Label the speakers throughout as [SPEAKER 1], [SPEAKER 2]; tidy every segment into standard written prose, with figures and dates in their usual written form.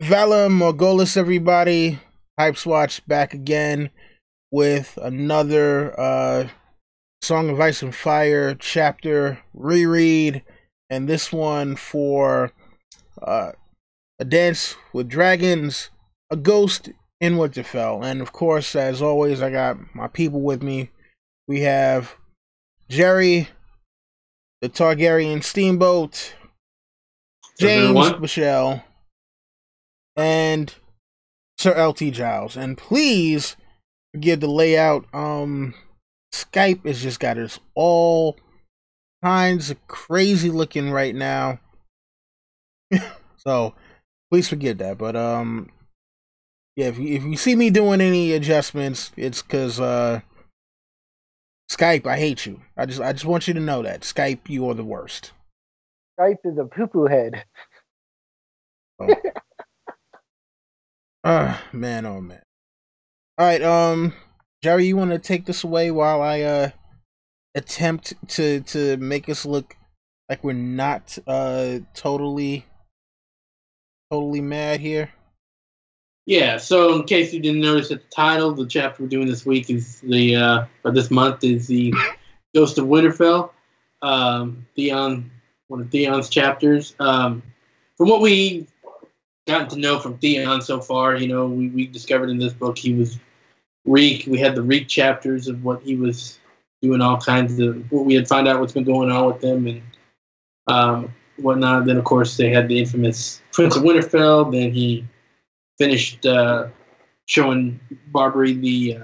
[SPEAKER 1] Valor Morghulis, everybody. Hype Swatch back again with another Song of Ice and Fire chapter reread, and this one for uh, A Dance with Dragons, A Ghost in Winterfell. And of course, as always, I got my people with me. We have Jerry, the Targaryen Steamboat, James
[SPEAKER 2] Everyone.
[SPEAKER 1] Michelle, and Sir LT Giles. And please forgive the layout. Skype has just got us all kinds of crazy looking right now. So please forgive that. But yeah, if you see me doing any adjustments, it's cause Skype, I hate you. I just want you to know that. Skype, you are the worst.
[SPEAKER 3] Skype is a poo-poo head.
[SPEAKER 1] So, man, oh man. Alright, Jerry, you wanna take this away while I attempt to make us look like we're not totally mad here?
[SPEAKER 2] Yeah, so in case you didn't notice at the title, the chapter we're doing this week is or this month is the Ghost of Winterfell. Theon, one of Theon's chapters. From what we gotten to know from Theon so far, we discovered in this book he was Reek. We had the Reek chapters of what he was doing, all kinds of what we had found out what's been going on with him and whatnot. Then, of course, they had the infamous Prince of Winterfell. Then he finished showing Barbary the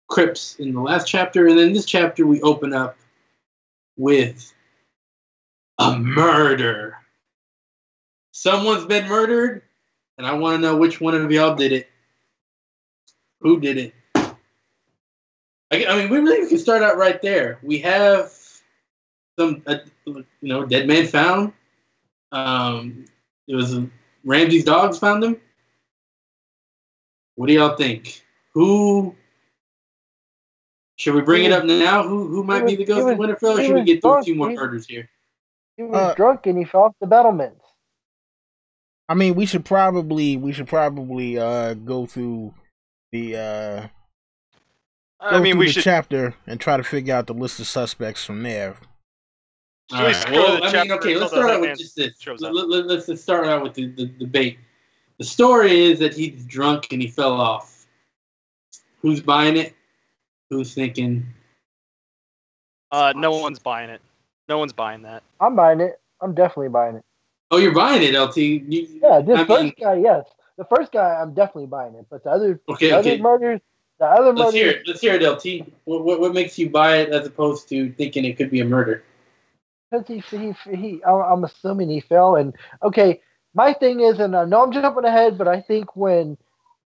[SPEAKER 2] crypts in the last chapter. And then this chapter, we open up with a murder. Someone's been murdered, and I want to know which one of y'all did it. Who did it? I mean, we really can start out right there. We have some, dead man found. It was Ramsay's dogs found him. What do y'all think? Who should we bring it up now? Who might be the ghost of Winterfell? Or should we get through a few more murders here?
[SPEAKER 3] He was drunk and he fell off the battlements.
[SPEAKER 1] I mean, we should probably go through the we should chapter and try to figure out the list of suspects from there.
[SPEAKER 2] All right. Well, let's start out with just this. Let's just start out with the debate. The story is that he's drunk and he fell off. Who's buying it? Who's thinking?
[SPEAKER 4] No one's buying it. No one's buying that.
[SPEAKER 3] I'm buying it. I'm definitely buying it.
[SPEAKER 2] Oh, you're buying it, LT?
[SPEAKER 3] Guy, yes. The first guy, I'm definitely buying it. But the other murders,
[SPEAKER 2] Let's hear it, LT. What makes you buy it as opposed to thinking it could be a murder?
[SPEAKER 3] Because I'm assuming he fell. And okay, my thing is, and I know I'm jumping ahead, but I think when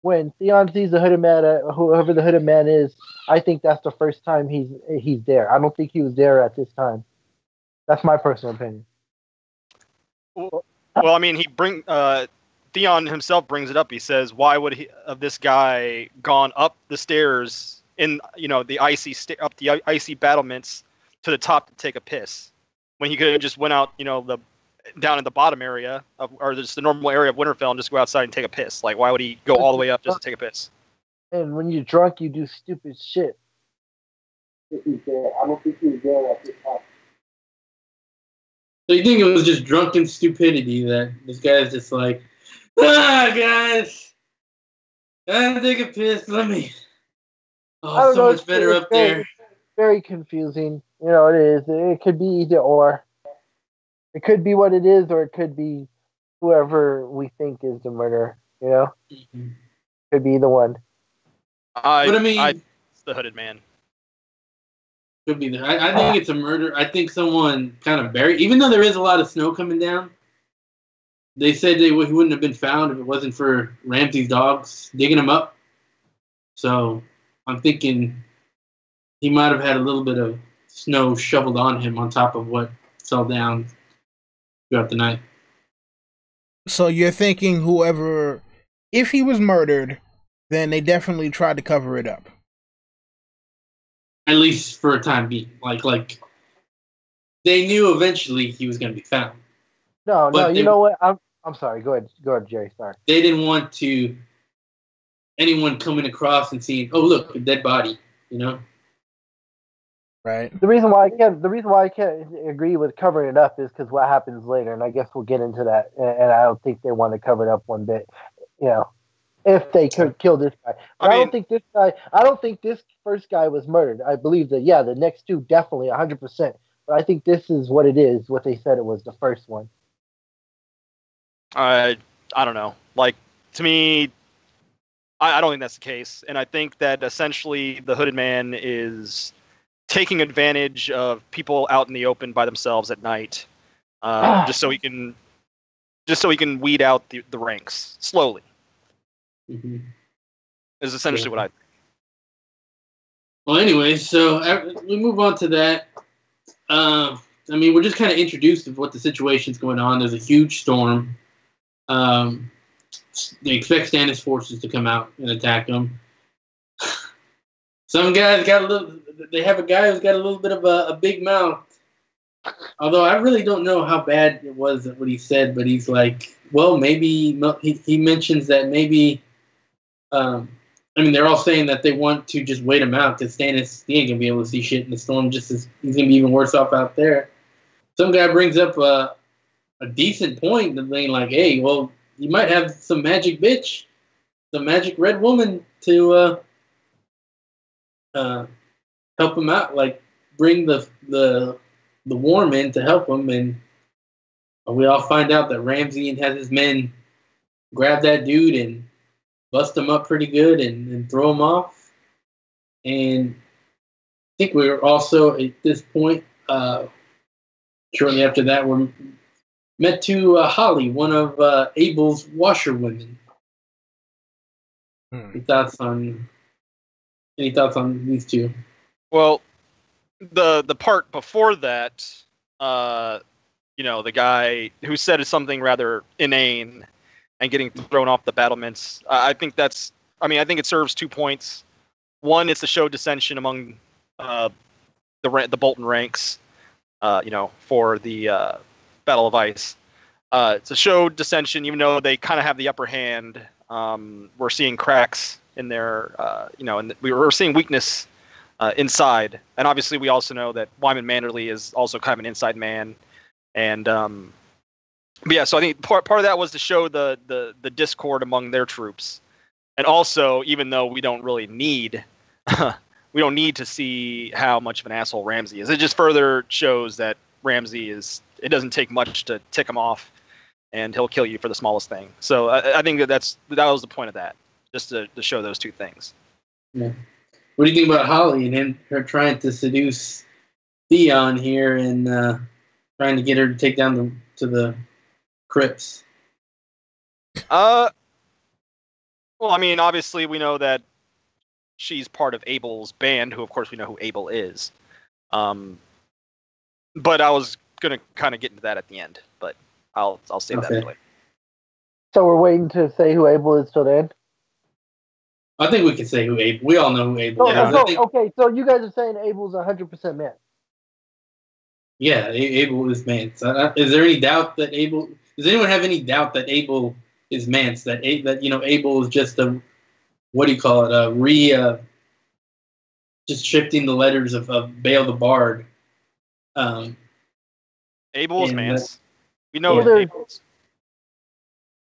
[SPEAKER 3] Theon sees the hooded man, whoever the hooded man is, I think that's the first time he's there. I don't think he was there at this time. That's my personal opinion.
[SPEAKER 4] Well, I mean, Theon himself brings it up. He says, "Why would he of this guy gone up the stairs in the up the icy battlements to the top to take a piss when he could have just went out down in the bottom area or just the normal area of Winterfell and just go outside and take a piss? Like, why would he go all the way up just to take a piss?"
[SPEAKER 3] And when you're drunk, you do stupid shit. I don't think he was there at this time.
[SPEAKER 2] So you think it was just drunken stupidity that this guy's just like, guys, gotta take a piss. Let me. Oh, so much better up there.
[SPEAKER 3] It's very confusing. It is. It could be either or. It could be what it is, or it could be whoever we think is the murderer.
[SPEAKER 2] Mm-hmm.
[SPEAKER 3] Could be either one.
[SPEAKER 4] It's the hooded man.
[SPEAKER 2] Could be. I think it's a murder. I think someone kind of buried. Even though there is a lot of snow coming down, they said he wouldn't have been found if it wasn't for Ramsay's dogs digging him up. So I'm thinking he might have had a little bit of snow shoveled on him on top of what fell down throughout the night.
[SPEAKER 1] So you're thinking whoever, if he was murdered, then they definitely tried to cover it up.
[SPEAKER 2] At least for a time being. Like they knew eventually he was going to be found.
[SPEAKER 3] No, you know what? I'm sorry. Go ahead, Jerry. Sorry.
[SPEAKER 2] They didn't want to anyone coming across and seeing, oh look, a dead body. You know.
[SPEAKER 1] Right.
[SPEAKER 3] The reason why I can't agree with covering it up is because what happens later, and I guess we'll get into that. And I don't think they want to cover it up one bit. You know, if they could kill this guy, but I don't think this guy. I don't think this first guy was murdered. I believe that the next two definitely 100%. But I think this is what it is. What they said it was the first one.
[SPEAKER 4] I don't know. Like, to me, I don't think that's the case, and I think that essentially the Hooded Man is taking advantage of people out in the open by themselves at night, just so he can weed out the ranks slowly.
[SPEAKER 2] Mm-hmm.
[SPEAKER 4] Is essentially what I think.
[SPEAKER 2] Well, anyway, so we move on to that. I mean, we're just kind of introduced to what the situation's going on. There's a huge storm. They expect Stannis forces to come out and attack them. Some guys they have a guy who's got a little bit of a big mouth. Although I really don't know how bad it was what he said, but he's like, well, maybe he mentions that maybe. I mean, they're all saying that they want to just wait him out because Stannis, he ain't gonna be able to see shit in the storm. He's gonna be even worse off out there. Some guy brings up a decent point, and being like, hey, well, you might have some magic bitch, some magic red woman to help him out, like bring the warm in to help him, and we all find out that Ramsay has his men grab that dude and bust him up pretty good and throw him off. And I think we're also at this point, shortly after that, we're met to Holly, one of Abel's washerwomen. Any thoughts on these two?
[SPEAKER 4] Well, the part before that, the guy who said something rather inane and getting thrown off the battlements. I think it serves 2 points. One, it's to show dissension among the Bolton ranks, for the Battle of Ice. To show dissension, even though they kind of have the upper hand. We're seeing cracks in their, and we're seeing weakness inside. And obviously, we also know that Wyman Manderly is also kind of an inside man. And but yeah, so I think part of that was to show the discord among their troops, and also, even though we don't really need to see how much of an asshole Ramsay is, it just further shows that Ramsay it doesn't take much to tick him off, and he'll kill you for the smallest thing. So I think that was the point of that, just to show those two things.
[SPEAKER 2] Yeah. What do you think about Holly and her trying to seduce Theon here and trying to get her to take down to the crypts?
[SPEAKER 4] Well, I mean, obviously we know that she's part of Abel's band, who of course we know who Abel is. But I was gonna kind of get into that at the end, but I'll save that for later.
[SPEAKER 3] So we're waiting to say who Abel is till then?
[SPEAKER 2] I think we can say who Abel. We all know who Abel is.
[SPEAKER 3] Okay, so you guys are saying Abel's 100% man.
[SPEAKER 2] Yeah, Abel is Mance. Is there any doubt that Abel? Does anyone have any doubt that Abel is Mance? That Abel is just what do you call it? Just shifting the letters of Abel the Bard.
[SPEAKER 4] Abel is Mance. We know who Abel is.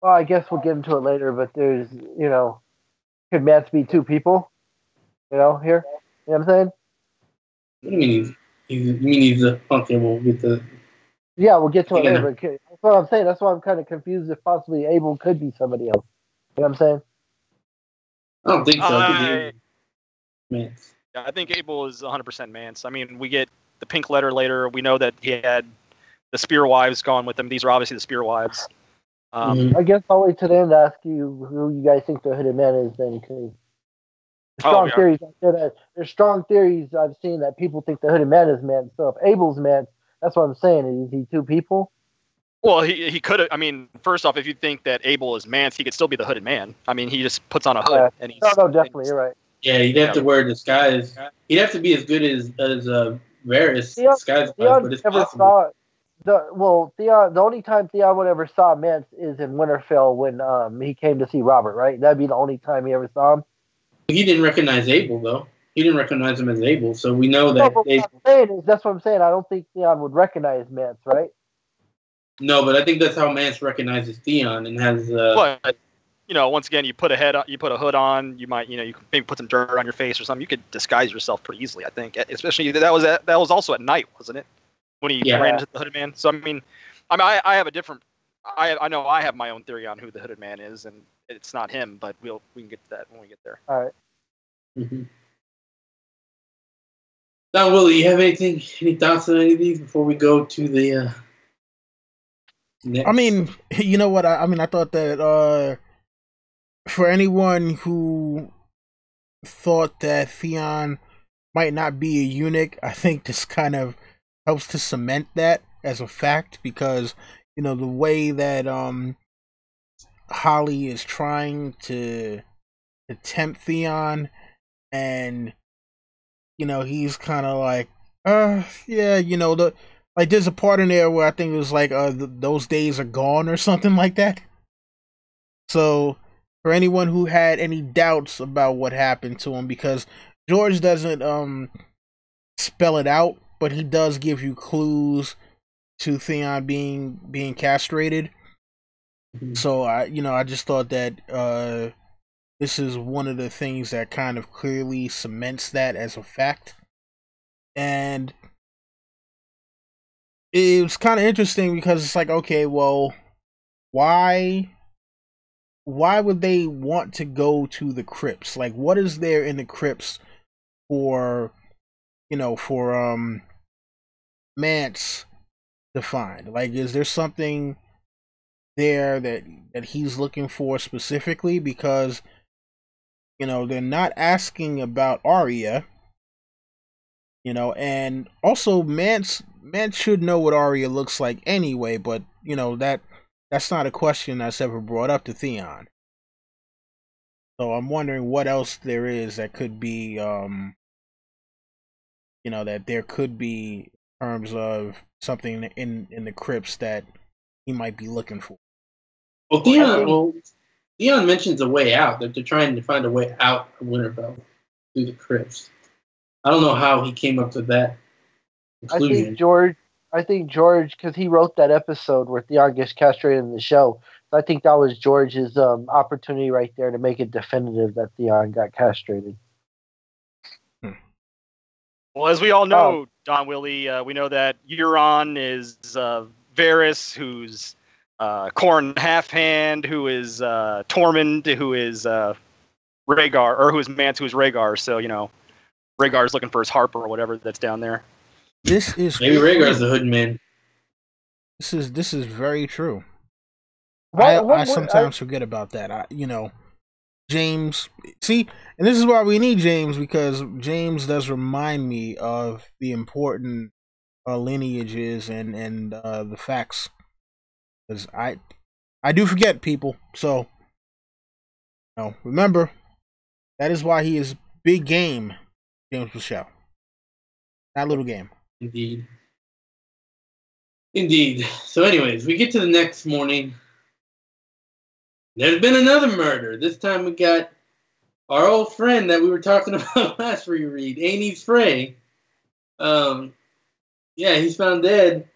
[SPEAKER 3] Well, I guess we'll get into it later, but there's, could Mance be two people? Here? You know what I'm saying?
[SPEAKER 2] What do you mean he's a... Okay, we'll get to...
[SPEAKER 3] Yeah, we'll get to it later. That's what I'm saying. That's why I'm kind of confused if possibly Abel could be somebody else. You know what I'm saying?
[SPEAKER 2] I don't think so. I think Mance.
[SPEAKER 4] Yeah, I think Abel is 100% Mance. I mean, we get the pink letter later. We know that he had the Spear Wives gone with him. These are obviously the Spear Wives.
[SPEAKER 3] I guess I'll wait to the end to ask you who you guys think the Hooded Man is then, because there's strong theories I've seen that people think the Hooded Man is Mance. So if Abel's Mance, that's what I'm saying. Is he two people?
[SPEAKER 4] Well, he could have. I mean, first off, if you think that Abel is Mance, he could still be the Hooded Man. I mean, he just puts on a hood and he's...
[SPEAKER 3] No, definitely, you're right.
[SPEAKER 2] Yeah, he'd have to wear a disguise. He'd have to be as good as Varys disguise. But it's possible.
[SPEAKER 3] Theon. The only time Theon would ever saw Mance is in Winterfell when he came to see Robert. Right, that'd be the only time he ever saw him.
[SPEAKER 2] He didn't recognize Abel though. He didn't recognize him as Abel, so we know
[SPEAKER 3] No,
[SPEAKER 2] that.
[SPEAKER 3] but what I'm saying is that's what I'm saying. I don't think Theon would recognize Mance, right?
[SPEAKER 2] No, but I think that's how Mance recognizes Theon and has.
[SPEAKER 4] But once again, you put a hood on. You might, you can maybe put some dirt on your face or something. You could disguise yourself pretty easily, I think. Especially that was also at night, wasn't it? When he ran into the hooded man. So I have a different. I know I have my own theory on who the hooded man is, and it's not him. But we can get to that when we get there.
[SPEAKER 3] All right.
[SPEAKER 2] Mm-hmm. Now, Willie, you have any thoughts on any of these before we go to the next?
[SPEAKER 1] I mean, you know what? I thought that for anyone who thought that Theon might not be a eunuch, I think this kind of helps to cement that as a fact, because the way that Holly is trying to tempt Theon, and he's kind of like, there's a part in there where I think it was like, those days are gone or something like that. So, for anyone who had any doubts about what happened to him, because George doesn't spell it out, but he does give you clues to Theon being castrated. Mm-hmm. So I just thought that this is one of the things that kind of clearly cements that as a fact. And it was kind of interesting because it's like, okay, well, why would they want to go to the crypts? Like, what is there in the crypts for Mance to find? Like, is there something there that he's looking for specifically? Because they're not asking about Arya, and also Mance should know what Arya looks like anyway, but that's not a question that's ever brought up to Theon. So I'm wondering what else there is that could be that there could be in terms of something in the crypts that he might be looking for.
[SPEAKER 2] Well, Theon mentions a way out, that they're trying to find a way out of Winterfell through the crypts. I don't know how he came up to that conclusion.
[SPEAKER 3] I think George, because he wrote that episode where Theon gets castrated in the show. So I think that was George's opportunity right there to make it definitive that Theon got castrated.
[SPEAKER 4] Well, as we all know, Don Willie, we know that Euron is Varys, who's Corn Halfhand, who is Tormund, who is Rhaegar, or who is Mance, who is Rhaegar. So Rhaegar's looking for his harp or whatever that's down there.
[SPEAKER 1] This is
[SPEAKER 2] maybe Rhaegar's the hood man.
[SPEAKER 1] This is very true. I sometimes forget about that. James. See, and this is why we need James, because James does remind me of the important lineages and the facts. Because I do forget, people. So, remember, that is why he is big game, James Michelle. Not little game.
[SPEAKER 2] Indeed. So anyways, we get to the next morning. There's been another murder. This time we got our old friend that we were talking about last reread, Aenys Frey. He's found dead.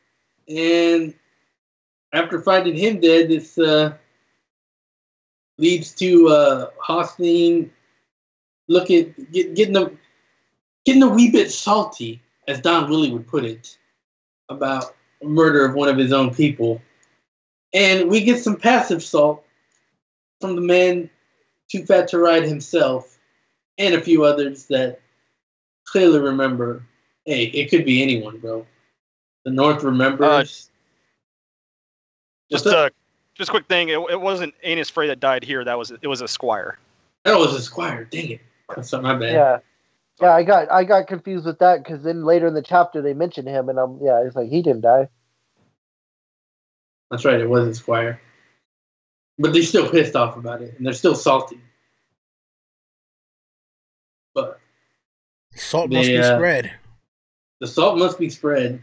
[SPEAKER 2] And after finding him dead, this leads to Hosteen getting a wee bit salty, as Don Willie would put it, about a murder of one of his own people. And we get some passive salt from the man too fat to ride himself, and a few others that clearly remember, hey, it could be anyone, bro. The North remembers.
[SPEAKER 4] Just a quick thing. It wasn't Aenys Frey that died here. It was a squire.
[SPEAKER 2] That was a squire. Dang it. That's my bad.
[SPEAKER 3] Yeah. I got confused with that because then later in the chapter they mentioned him, and it's like he didn't die.
[SPEAKER 2] That's right. It was a squire. But they're still pissed off about it, and they're still salty. But
[SPEAKER 1] salt must be spread.
[SPEAKER 2] The salt must be spread,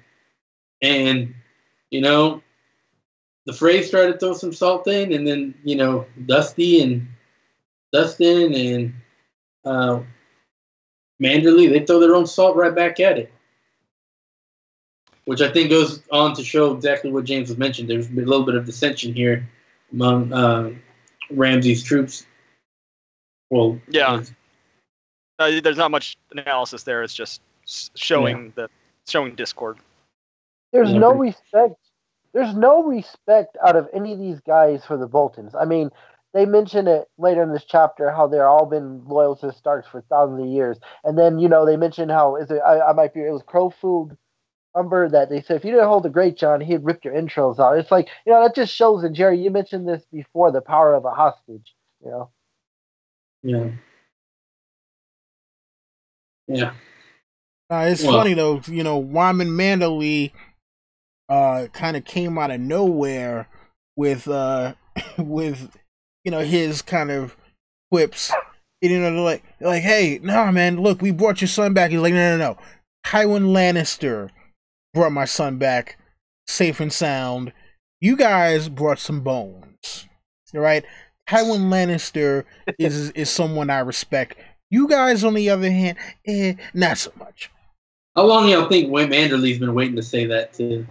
[SPEAKER 2] and you know, the Freys tried to throw some salt in, and then, Dustin and Manderly, they throw their own salt right back at it. Which I think goes on to show exactly what James was mentioned. There's a little bit of dissension here among Ramsay's troops. Well,
[SPEAKER 4] yeah. There's not much analysis there. It's just showing discord.
[SPEAKER 3] There's no respect. There's no respect out of any of these guys for the Boltons. I mean, they mention it later in this chapter how they're all been loyal to the Starks for thousands of years, and then they mention how it was Crowfood Umber that they said if you didn't hold the Great John, he'd rip your entrails out. It's like that just shows. And Jerry, you mentioned this before, the power of a hostage.
[SPEAKER 2] Yeah. Yeah.
[SPEAKER 1] It's funny though, Wyman Manderly kind of came out of nowhere with with his kind of quips. They're like, hey, nah, man, look, we brought your son back. He's like, no. Tywin Lannister brought my son back safe and sound. You guys brought some bones. All right? Tywin Lannister is someone I respect. You guys, on the other hand, not so much.
[SPEAKER 2] How long do y'all think Manderly's been waiting to say that to?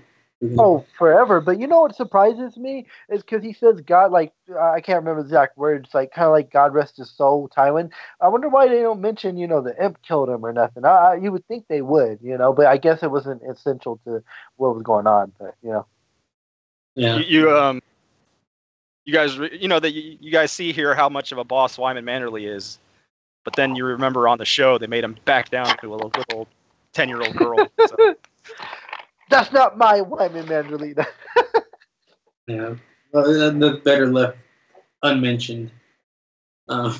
[SPEAKER 3] Oh, forever. But what surprises me is because he says God, like, I can't remember the exact words, like kind of like God rest his soul, Tywin. I wonder why they don't mention, the imp killed him or nothing. You would think they would, but I guess it wasn't essential to what was going on. But
[SPEAKER 2] yeah,
[SPEAKER 4] you guys, that you guys see here how much of a boss Wyman Manderly is, but then you remember on the show they made him back down to a little 10-year-old girl. So.
[SPEAKER 3] That's not my Wyman Manderly.
[SPEAKER 2] Yeah, well, that's better left unmentioned. So,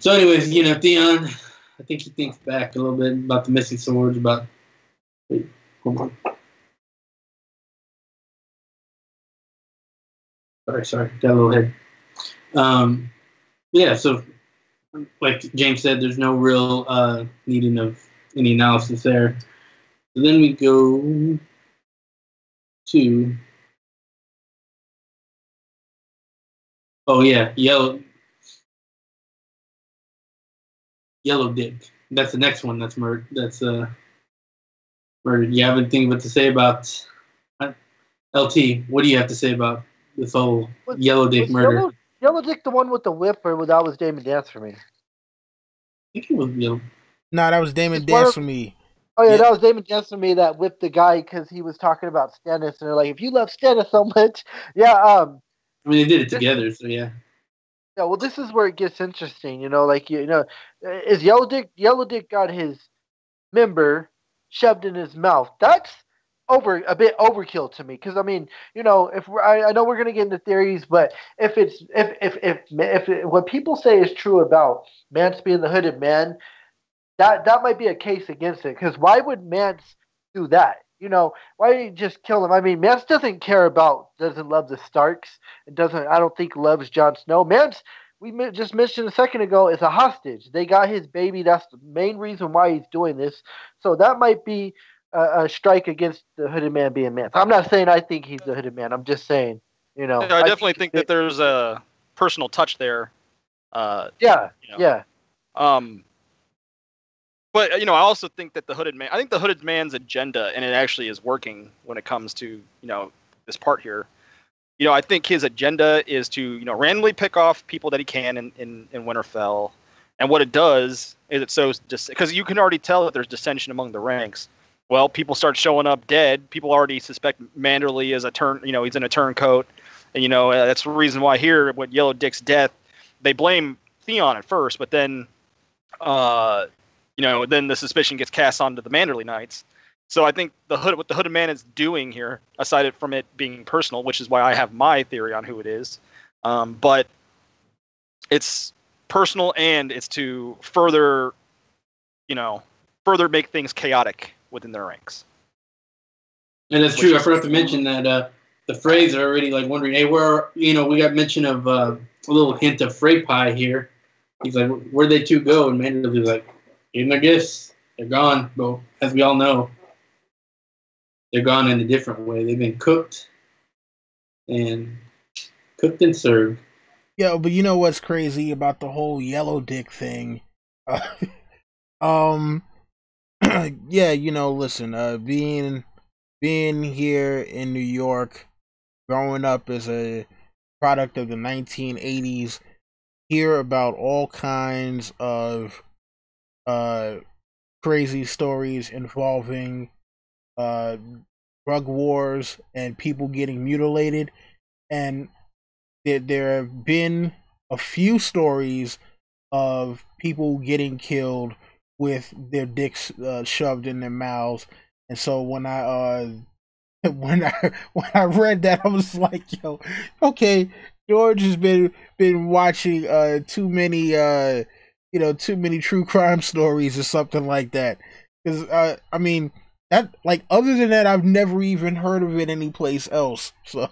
[SPEAKER 2] anyways, Theon, I think he thinks back a little bit about the missing swords. Wait, hold on. Sorry, got a little head. Yeah, so like James said, there's no real needing of any analysis there. So then we go to Yellow Dick. That's the next one that's murdered. Murdered. You have anything but to say about LT? What do you have to say about this whole Yellow Dick murder?
[SPEAKER 3] Yellow Dick the one with the whip, or that was Damon Dance for me?
[SPEAKER 2] I think it was Yellow.
[SPEAKER 1] No, that was Damon Dance for me.
[SPEAKER 3] Oh yeah, that was Damon Dance for me that whipped the guy because he was talking about Stannis, and they're like, if you love Stannis so much, yeah.
[SPEAKER 2] I mean, they did it together, so yeah.
[SPEAKER 3] Yeah, well, this is where it gets interesting. Is Yellow Dick got his member shoved in his mouth? That's a bit overkill to me, because I mean, if I know we're gonna get into theories, but if what people say is true about Mance being the hooded man, that might be a case against it. Because why would Mance do that? Why did he just kill him? I mean, Mance doesn't love the Starks. I don't think loves Jon Snow. Mance, we just mentioned a second ago, is a hostage. They got his baby. That's the main reason why he's doing this. So that might be a strike against the hooded man being Mance. I'm not saying I think he's the hooded man. I'm just saying, I
[SPEAKER 4] definitely think that there's a personal touch there.
[SPEAKER 3] Yeah.
[SPEAKER 4] But I also think that the hooded man's agenda, and it actually is working when it comes to this part here. I think his agenda is to randomly pick off people that he can in Winterfell, and what it does is it sows because you can already tell that there's dissension among the ranks. Well, people start showing up dead. People already suspect Manderly is he's in a turncoat, and that's the reason why here with Yellow Dick's death, they blame Theon at first, but then. Then the suspicion gets cast onto the Manderly Knights. So I think what the hooded man is doing here, aside from it being personal, which is why I have my theory on who it is, but it's personal and it's to further make things chaotic within their ranks.
[SPEAKER 2] And that's true. I forgot to mention that the Freys are already wondering, hey, we got mention of a little hint of Frey pie here. He's like, where'd they two go? And Manderly's like, gave them their gifts. They're gone, but as we all know. they're gone in a different way. They've been cooked and served.
[SPEAKER 1] Yeah, but you know what's crazy about the whole yellow dick thing? Uh, um, yeah, listen, being here in New York, growing up as a product of the 1980s, hear about all kinds of uh crazy stories involving uh drug wars and people getting mutilated, and there have been a few stories of people getting killed with their dicks shoved in their mouths. And so when I when I read that, I was like, yo, okay, George has been watching too many true crime stories or something like that. Because I mean, that, like, other than that, I've never even heard of it anyplace else. So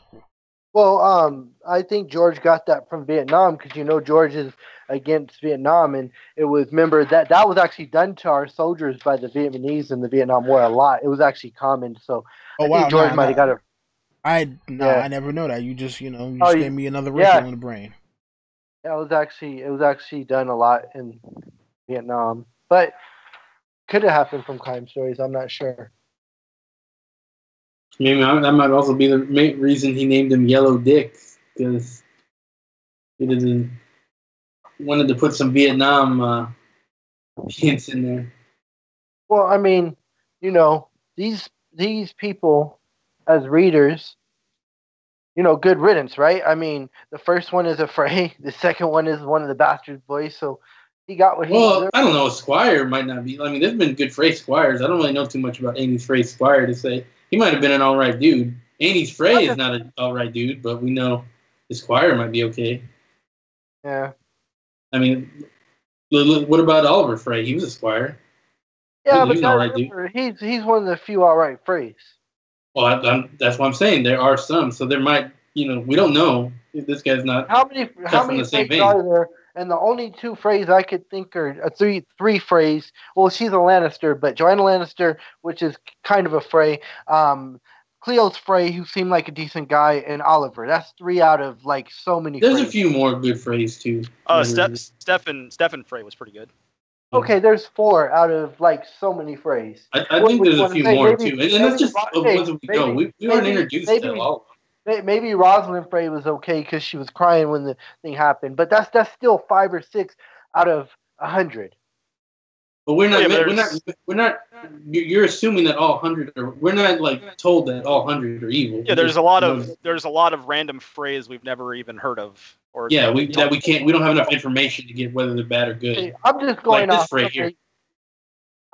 [SPEAKER 3] Well, I think George got that from Vietnam because George is against Vietnam, and it was, remember, that was actually done to our soldiers by the Vietnamese in the Vietnam War a lot. It was actually common, so
[SPEAKER 1] oh
[SPEAKER 3] I think
[SPEAKER 1] wow,
[SPEAKER 3] George might have got it.
[SPEAKER 1] I
[SPEAKER 3] Yeah.
[SPEAKER 1] never know that. You just
[SPEAKER 3] Oh,
[SPEAKER 1] gave me another wrinkle
[SPEAKER 3] yeah.
[SPEAKER 1] in the brain.
[SPEAKER 3] It was actually done a lot in Vietnam, but could have happened from crime stories. I'm not sure.
[SPEAKER 2] Maybe that might also be the main reason he named him Yellow Dick, because he didn't wanted to put some Vietnam hints in there.
[SPEAKER 3] Well, I mean, these people as readers, good riddance, right? I mean, the first one is a Frey, the second one is one of the bastard boys, so he got what he deserved.
[SPEAKER 2] I don't know. Squire might not be. I mean, there's been good Frey Squires. I don't really know too much about Annie's Frey Squire to say. He might have been an all right dude. Annie's Frey is not an all right dude, but we know the Squire might be okay.
[SPEAKER 3] Yeah.
[SPEAKER 2] I mean, what about Oliver Frey? He was a Squire.
[SPEAKER 3] Yeah,
[SPEAKER 2] He
[SPEAKER 3] but
[SPEAKER 2] was an all right dude.
[SPEAKER 3] he's one of the few all right Freys.
[SPEAKER 2] Well, that's what I'm saying. There are some, so there might, we don't know if this guy's not.
[SPEAKER 3] How many Freys are there? And the only two Freys I could think are three Freys. Well, she's a Lannister, but Joanna Lannister, which is kind of a Frey. Cleo's Frey, who seemed like a decent guy, and Oliver. That's three out of like so many.
[SPEAKER 2] There's
[SPEAKER 3] Freys.
[SPEAKER 2] a few more good Freys too.
[SPEAKER 4] Stefan Frey was pretty good.
[SPEAKER 3] Okay, there's four out of like so many Freys.
[SPEAKER 2] I think there's a few more too, and that's just the ones that we know. We weren't introduced to all of them.
[SPEAKER 3] Maybe Rosalind Frey was okay because she was crying when the thing happened, but that's still 5 or 6 out of 100.
[SPEAKER 2] But we're not. You're assuming that all 100 are. We're not like told that all 100 are evil.
[SPEAKER 4] Yeah, there's a lot of random Freys we've never even heard of. Or
[SPEAKER 2] yeah, we can't. We don't have enough information to get whether they're bad or good.
[SPEAKER 3] Hey, I'm just going
[SPEAKER 2] like
[SPEAKER 3] off.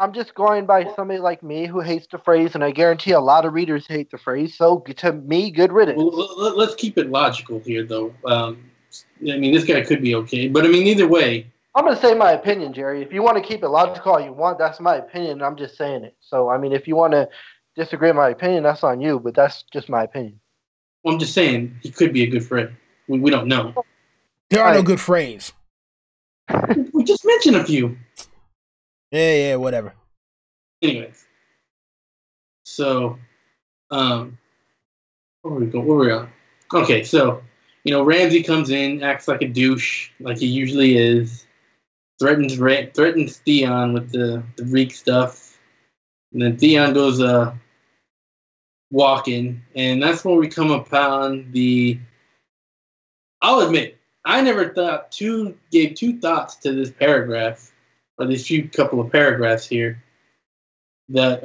[SPEAKER 3] I'm just going by somebody like me who hates the phrase, and I guarantee a lot of readers hate the phrase. So to me, good riddance.
[SPEAKER 2] Well, let's keep it logical here, though. I mean, this guy could be okay, but I mean, either way.
[SPEAKER 3] I'm going to say my opinion, Jerry. If you want to keep it logical all you want, that's my opinion. I'm just saying it. So, I mean, if you want to disagree with my opinion, that's on you, but that's just my opinion.
[SPEAKER 2] Well, I'm just saying he could be a good friend. We don't know.
[SPEAKER 1] There are no good phrase.
[SPEAKER 2] We just mentioned a few.
[SPEAKER 1] Yeah, whatever.
[SPEAKER 2] Anyways. So, where we on? Okay, so, Ramsay comes in, acts like a douche, like he usually is. Threatens Theon with the Reek stuff. And then Theon goes walking. And that's when we come upon I'll admit, I never gave two thoughts to this paragraph, or these few couple of paragraphs here. That,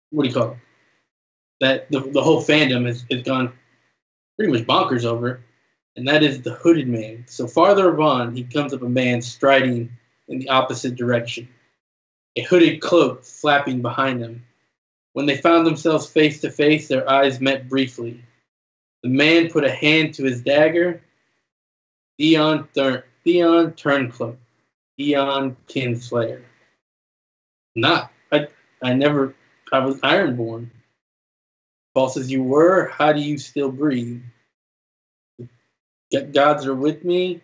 [SPEAKER 2] what do you call it? That the whole fandom has gone pretty much bonkers over. And that is the hooded man. So farther on, he comes up a man striding in the opposite direction, a hooded cloak flapping behind him. When they found themselves face to face, their eyes met briefly. The man put a hand to his dagger. Theon Turncloak. Theon Kinslayer. I was Ironborn. False as you were, how do you still breathe? Gods are with me.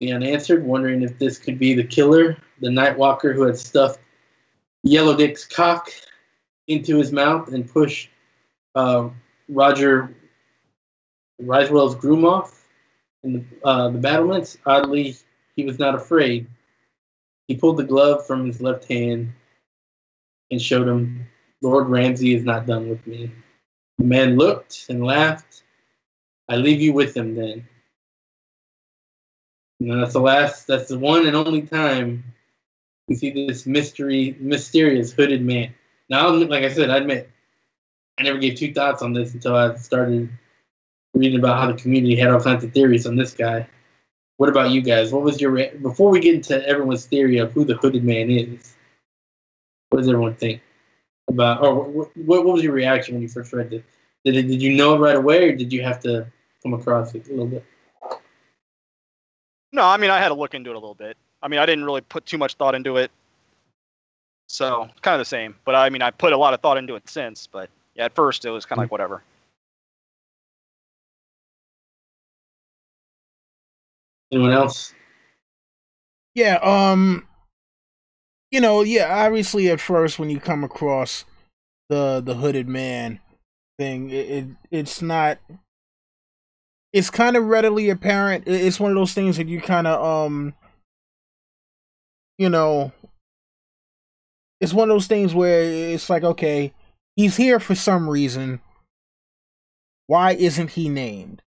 [SPEAKER 2] Theon answered, wondering if this could be the killer, the Nightwalker who had stuffed Yellow Dick's cock into his mouth and push Roger Ryswell's groom off in the battlements. Oddly, he was not afraid. He pulled the glove from his left hand and showed him, Lord Ramsay is not done with me. The man looked and laughed. I leave you with him then. And that's the one and only time we see this mysterious hooded man. Now, like I said, I admit, I never gave two thoughts on this until I started reading about how the community had all kinds of theories on this guy. What about you guys? What was your before we get into everyone's theory of who the hooded man is? What does everyone think about? Or what was your reaction when you first read this? Did you know it right away, or did you have to come across it a little bit?
[SPEAKER 4] No, I mean, I had to look into it a little bit. I mean, I didn't really put too much thought into it. So, kind of the same. But, I mean, I put a lot of thought into it since. But, yeah, at first, it was kind of like whatever.
[SPEAKER 2] Anyone else?
[SPEAKER 1] Yeah, obviously at first when you come across the hooded man thing, it's not, it's kind of readily apparent. It's one of those things that you kind of it's one of those things where it's like, okay, he's here for some reason. Why isn't he named?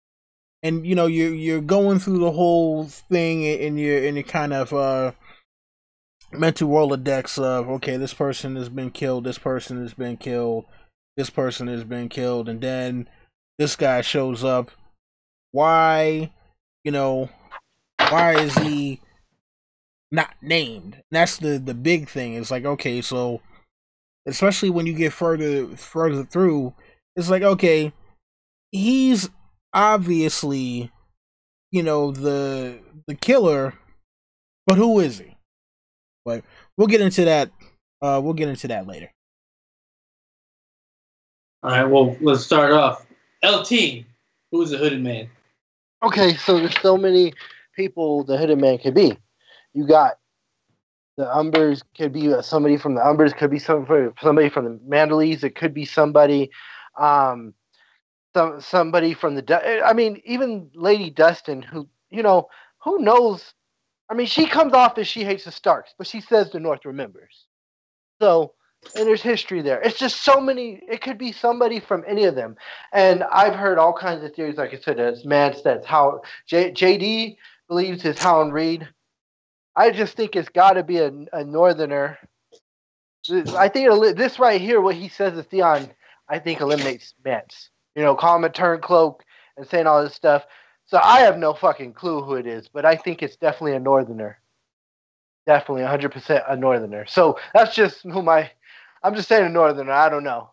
[SPEAKER 1] And you're going through the whole thing, and you're kind of mental Rolodex of, okay, this person has been killed, this person has been killed, this person has been killed, and then this guy shows up. Why is he not named? And that's the big thing. It's like, okay, so especially when you get further through, it's like, okay, he's obviously the killer, but who is he? But we'll get into that later.
[SPEAKER 2] All right, well, let's start off. LT, who's the hooded man?
[SPEAKER 3] Okay, so there's so many people the hooded man could be. You got the Umbers, could be somebody from the Umbers, could be somebody from the Mandalese, it could be somebody somebody from the, I mean, even Lady Dustin, who who knows? I mean, she comes off as she hates the Starks, but she says the North remembers. So, and there's history there. It's just so many. It could be somebody from any of them. And I've heard all kinds of theories. Like I said, as Mance, that's how JD believes is Howland Reed. I just think it's got to be a Northerner. I think this right here, what he says to Theon, I think eliminates Mance. Call him a turncloak and saying all this stuff. So I have no fucking clue who it is, but I think it's definitely a Northerner. Definitely 100% a Northerner. So that's just I'm just saying a Northerner. I don't know.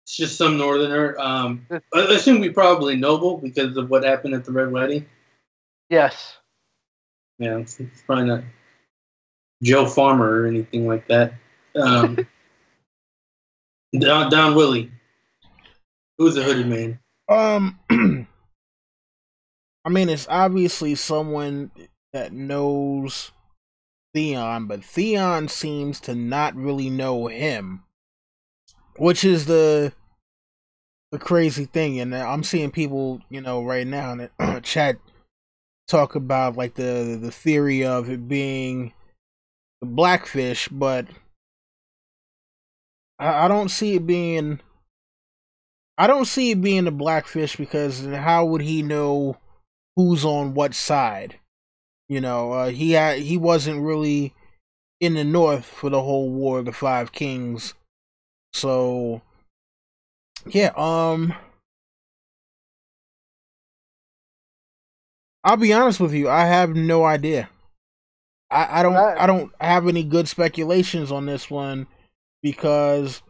[SPEAKER 2] It's just some Northerner. I assume we probably noble because of what happened at the Red Wedding.
[SPEAKER 3] Yes.
[SPEAKER 2] Yeah, it's probably not Joe Farmer or anything like that. Don Willie. Who's the hooded man?
[SPEAKER 1] I mean, it's obviously someone that knows Theon, but Theon seems to not really know him, which is the crazy thing. And I'm seeing people, right now in the chat talk about like the theory of it being the Blackfish, but I don't see it being. I don't see it being the Blackfish, because how would he know who's on what side? He wasn't really in the North for the whole War of the Five Kings. So yeah, I'll be honest with you, I have no idea. I don't have any good speculations on this one, because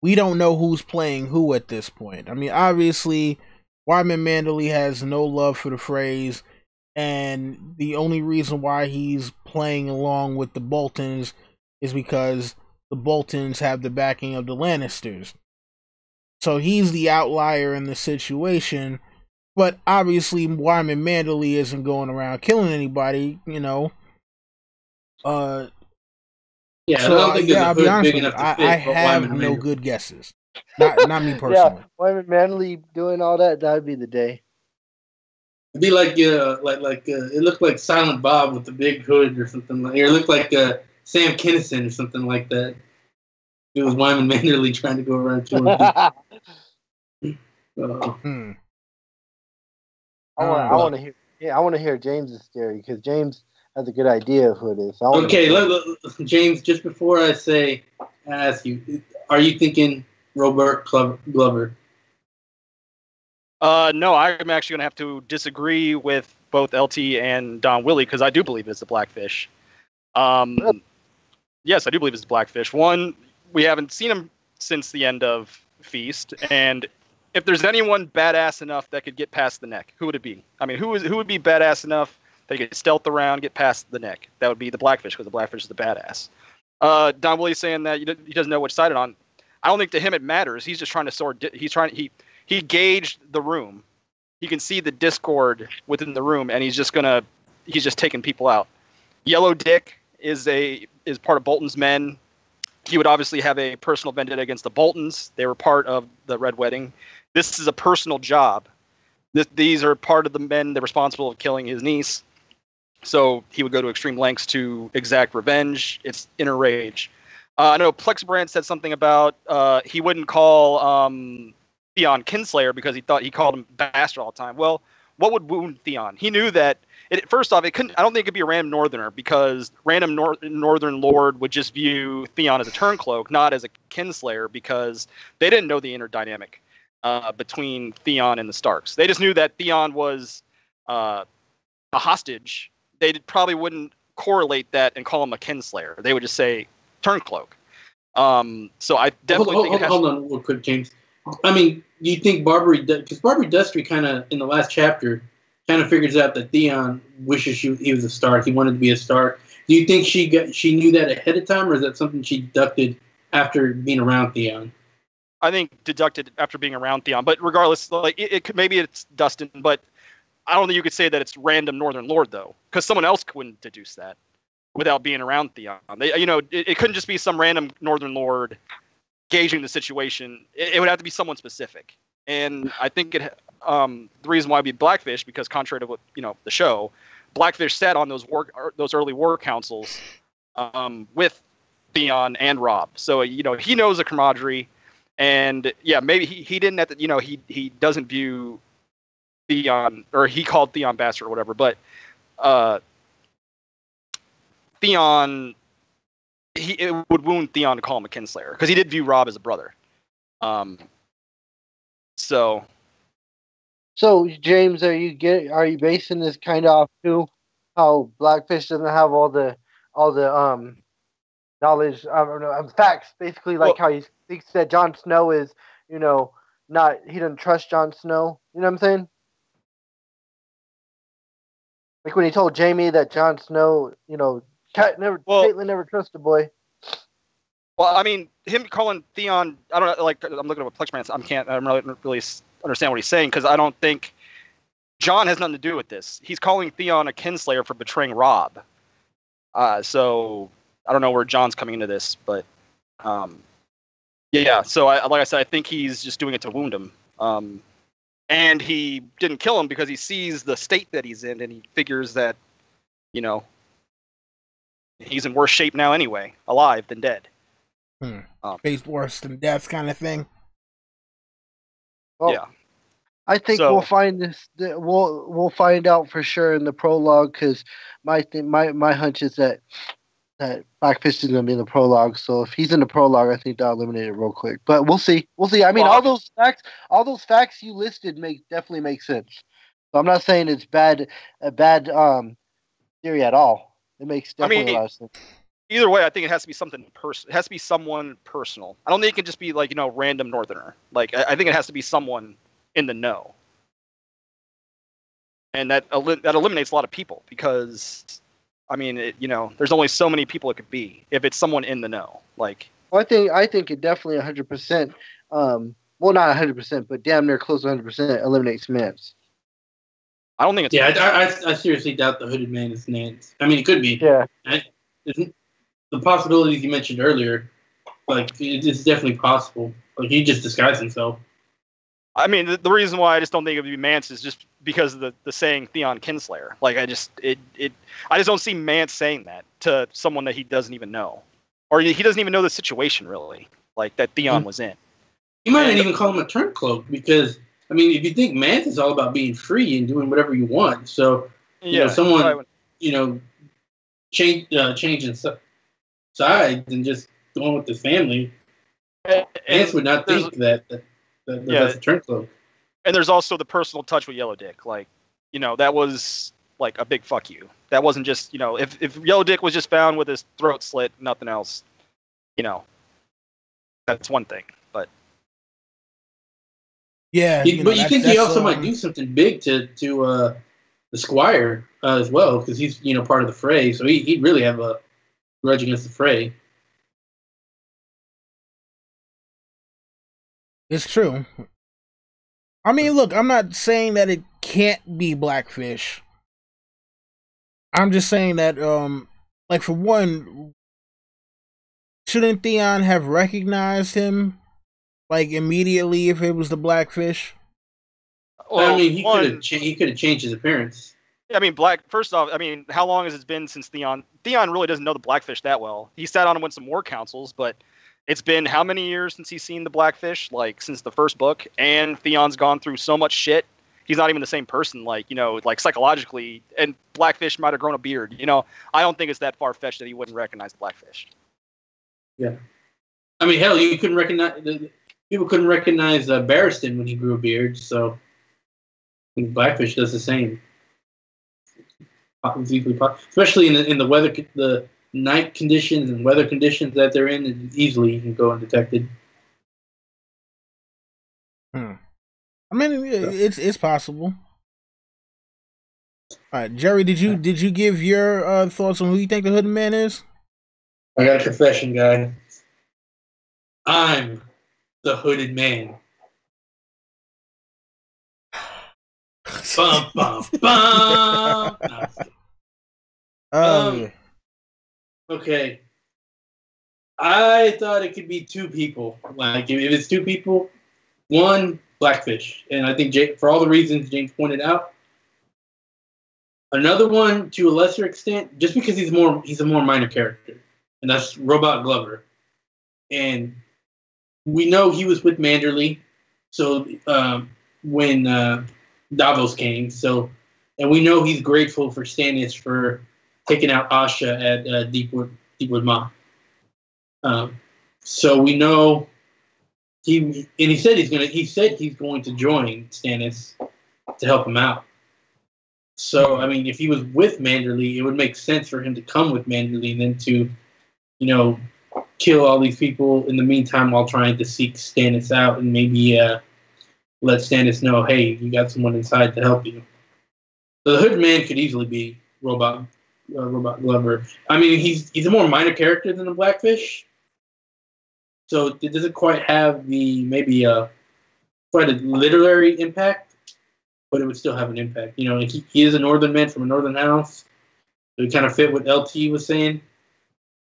[SPEAKER 1] we don't know who's playing who at this point. I mean, obviously, Wyman Manderley has no love for the phrase, and the only reason why he's playing along with the Boltons is because the Boltons have the backing of the Lannisters. So he's the outlier in the situation, but obviously Wyman Manderley isn't going around killing anybody,
[SPEAKER 2] Yeah, I
[SPEAKER 1] So
[SPEAKER 2] don't think there's
[SPEAKER 1] I'll
[SPEAKER 2] a
[SPEAKER 1] be
[SPEAKER 2] hood
[SPEAKER 1] honest
[SPEAKER 2] big
[SPEAKER 1] with you.
[SPEAKER 2] enough to
[SPEAKER 1] I
[SPEAKER 2] fit
[SPEAKER 1] have
[SPEAKER 2] Wyman
[SPEAKER 1] no
[SPEAKER 2] Randall.
[SPEAKER 1] good guesses. Not me personally.
[SPEAKER 3] Yeah, Wyman Manley doing all that, that'd be the day.
[SPEAKER 2] It'd be like it looked like Silent Bob with the big hood or something like. Or it looked like Sam Kinison or something like that. It was Wyman Manderly trying to go around killing people.
[SPEAKER 1] Hmm.
[SPEAKER 3] I want to hear. Yeah, I want to hear James's theory because James has a good idea of who it is.
[SPEAKER 2] Okay, James. Just before I ask you, are you thinking Robert Glover?
[SPEAKER 4] No, I'm actually going to have to disagree with both LT and Don Willie because I do believe it's the Blackfish. Yes, I do believe it's the Blackfish. One, we haven't seen him since the end of Feast, and if there's anyone badass enough that could get past the neck, who would it be? I mean, who would be badass enough that could stealth around, get past the neck? That would be the Blackfish because the Blackfish is the badass. Don Willie's saying that he doesn't know which side it's on. I don't think to him it matters. He's just trying to he gauged the room. He can see the discord within the room, and he's just taking people out. Yellow Dick is part of Bolton's men. He would obviously have a personal vendetta against the Boltons. They were part of the Red Wedding. This is a personal job. These are part of the men that are responsible for killing his niece. So he would go to extreme lengths to exact revenge. It's inner rage. I know Plexbrand said something about he wouldn't call Theon Kinslayer because he thought he called him bastard all the time. Well, what would wound Theon? He knew that. First off, it couldn't. I don't think it could be a random Northerner because random Northern Lord would just view Theon as a turncloak, not as a Kinslayer, because they didn't know the inner dynamic between Theon and the Starks. They just knew that Theon was a hostage. They probably wouldn't correlate that and call him a Kinslayer. They would just say turncloak. So I definitely think.
[SPEAKER 2] Hold on, real quick, James. I mean, you think because Barbary Dustry kind of in the last chapter kind of figures out that Theon wishes he was a Stark. He wanted to be a Stark. Do you think she knew that ahead of time, or is that something she deducted after being around Theon?
[SPEAKER 4] I think deducted after being around Theon, but regardless, like it could, maybe it's Dustin, but I don't think you could say that it's random Northern Lord though, because someone else couldn't deduce that without being around Theon. It couldn't just be some random Northern Lord gauging the situation. It would have to be someone specific, and I think the reason why it'd be Blackfish, because contrary to what the show, Blackfish sat on those early war councils with Theon and Robb, so he knows the camaraderie, and yeah, maybe he didn't have to, he doesn't view Theon, or he called Theon bastard or whatever, but Theon, it would wound Theon to call him a Kinslayer because he did view Robb as a brother. So
[SPEAKER 3] James, are you basing this kind of off too? How Blackfish doesn't have all the knowledge, I don't know, facts, basically, like how he thinks that Jon Snow is, he doesn't trust Jon Snow. You know what I'm saying? Like when he told Jaime that Jon Snow, Caitlyn never trusted the boy.
[SPEAKER 4] Well, I mean, him calling Theon, I don't know, like, I'm looking at what Plexman, I don't really understand what he's saying, because I don't think Jon has nothing to do with this. He's calling Theon a Kinslayer for betraying Robb. So I don't know where Jon's coming into this, but yeah. So like I said, I think he's just doing it to wound him. And he didn't kill him because he sees the state that he's in, and he figures that, he's in worse shape now anyway, alive than dead.
[SPEAKER 1] Faced worse than death kind of thing.
[SPEAKER 3] Well, yeah. I think we'll find this. We'll find out for sure in the prologue, because my hunch is that Blackfish is going to be in the prologue. So if he's in the prologue, I think they'll eliminate it real quick. But we'll see. I mean, all those facts you listed definitely make sense. So I'm not saying it's a bad theory at all. It makes definitely a lot of sense.
[SPEAKER 4] Either way, I think it has to be something personal. It has to be someone personal. I don't think it can just be like random Northerner. Like I think it has to be someone in the know, and that eliminates a lot of people, because I mean, there's only so many people it could be if it's someone in the know. Like,
[SPEAKER 3] I think it definitely 100%. Well, not 100%, but damn near close to 100% eliminates Nance.
[SPEAKER 4] I don't think it's.
[SPEAKER 2] Yeah, I seriously doubt the hooded man is Nance. I mean, it could be.
[SPEAKER 3] Yeah.
[SPEAKER 2] The the possibilities you mentioned earlier, like it's definitely possible. Like he just disguised himself.
[SPEAKER 4] I mean, the reason why I just don't think it would be Mance is just because of the saying Theon Kinslayer. Like I just don't see Mance saying that to someone that he doesn't even know, or he doesn't even know the situation really, like that Theon was in.
[SPEAKER 2] You might not even call him a turncloak because I mean, if you think Mance is all about being free and doing whatever you want, so you know someone changing sides and just going with the family. Mance would not think that's a turncloak.
[SPEAKER 4] And there's also the personal touch with Yellow Dick. Like, that was like a big fuck you. That wasn't just, if Yellow Dick was just found with his throat slit, nothing else, that's one thing. But
[SPEAKER 1] yeah,
[SPEAKER 2] but you think he also might do something big to the Squire as well, because he's part of the fray, so he'd really have a grudge against the fray.
[SPEAKER 1] It's true. I mean, look, I'm not saying that it can't be Blackfish. I'm just saying that, like, for one, shouldn't Theon have recognized him, like, immediately if it was the Blackfish?
[SPEAKER 2] Well, I mean, he could have changed his appearance.
[SPEAKER 4] I mean, first off, I mean, how long has it been since Theon really doesn't know the Blackfish that well. He sat on and went some war councils, but it's been how many years since he's seen the Blackfish? Like, since the first book, and Theon's gone through so much shit. He's not even the same person, like, like psychologically, and Blackfish might have grown a beard. I don't think it's that far-fetched that he wouldn't recognize the Blackfish.
[SPEAKER 2] Yeah. I mean, hell, people couldn't recognize Barristan when he grew a beard, so I think Blackfish does the same. Especially in the weather, the night conditions and weather conditions that they're in, easily you can go undetected.
[SPEAKER 1] I mean, it's possible. All right, Jerry, did you give your thoughts on who you think the Hooded Man is?
[SPEAKER 2] I got a confession, guy. I'm the Hooded Man. Bum bum bum. Okay. I thought it could be two people. Like, if it's two people, one, Blackfish. And I think for all the reasons James pointed out. Another one, to a lesser extent, just because he's a more minor character. And that's Robot Glover. And we know he was with Manderley. So, when Davos came. So, and we know he's grateful for Stannis for taking out Asha at Deepwood Maw. So we know he said he's going to join Stannis to help him out. So I mean, if he was with Manderley, it would make sense for him to come with Manderley and then to, kill all these people in the meantime while trying to seek Stannis out and maybe let Stannis know, hey, you got someone inside to help you. So the Hood Man could easily be Robot Glover. I mean, he's a more minor character than the Blackfish, so it doesn't quite have the quite a literary impact, but it would still have an impact. He is a Northern man from a Northern house, so it kind of fit what LT was saying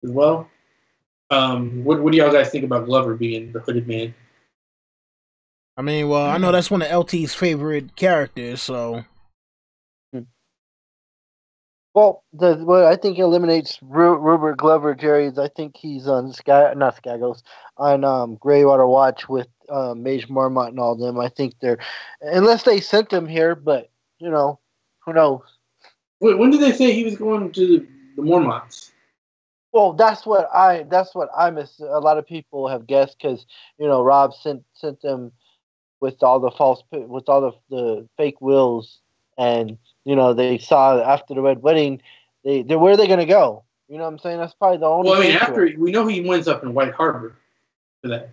[SPEAKER 2] as well. What do y'all guys think about Glover being the Hooded Man?
[SPEAKER 1] I mean, well, I know that's one of LT's favorite characters, so.
[SPEAKER 3] Well, what I think eliminates Robert Glover, Jerry, is I think he's on on Greywater Watch with Mage Mormont and all them. I think they're, unless they sent him here, but who knows?
[SPEAKER 2] Wait, when did they say he was going to the Mormonts?
[SPEAKER 3] Well, that's what I miss. A lot of people have guessed because Rob sent them with all the fake wills, and they saw after the Red Wedding, they where are they going to go? You know what I'm saying? That's probably the only.
[SPEAKER 2] Well, I mean, after we know he winds up in White Harbor for that.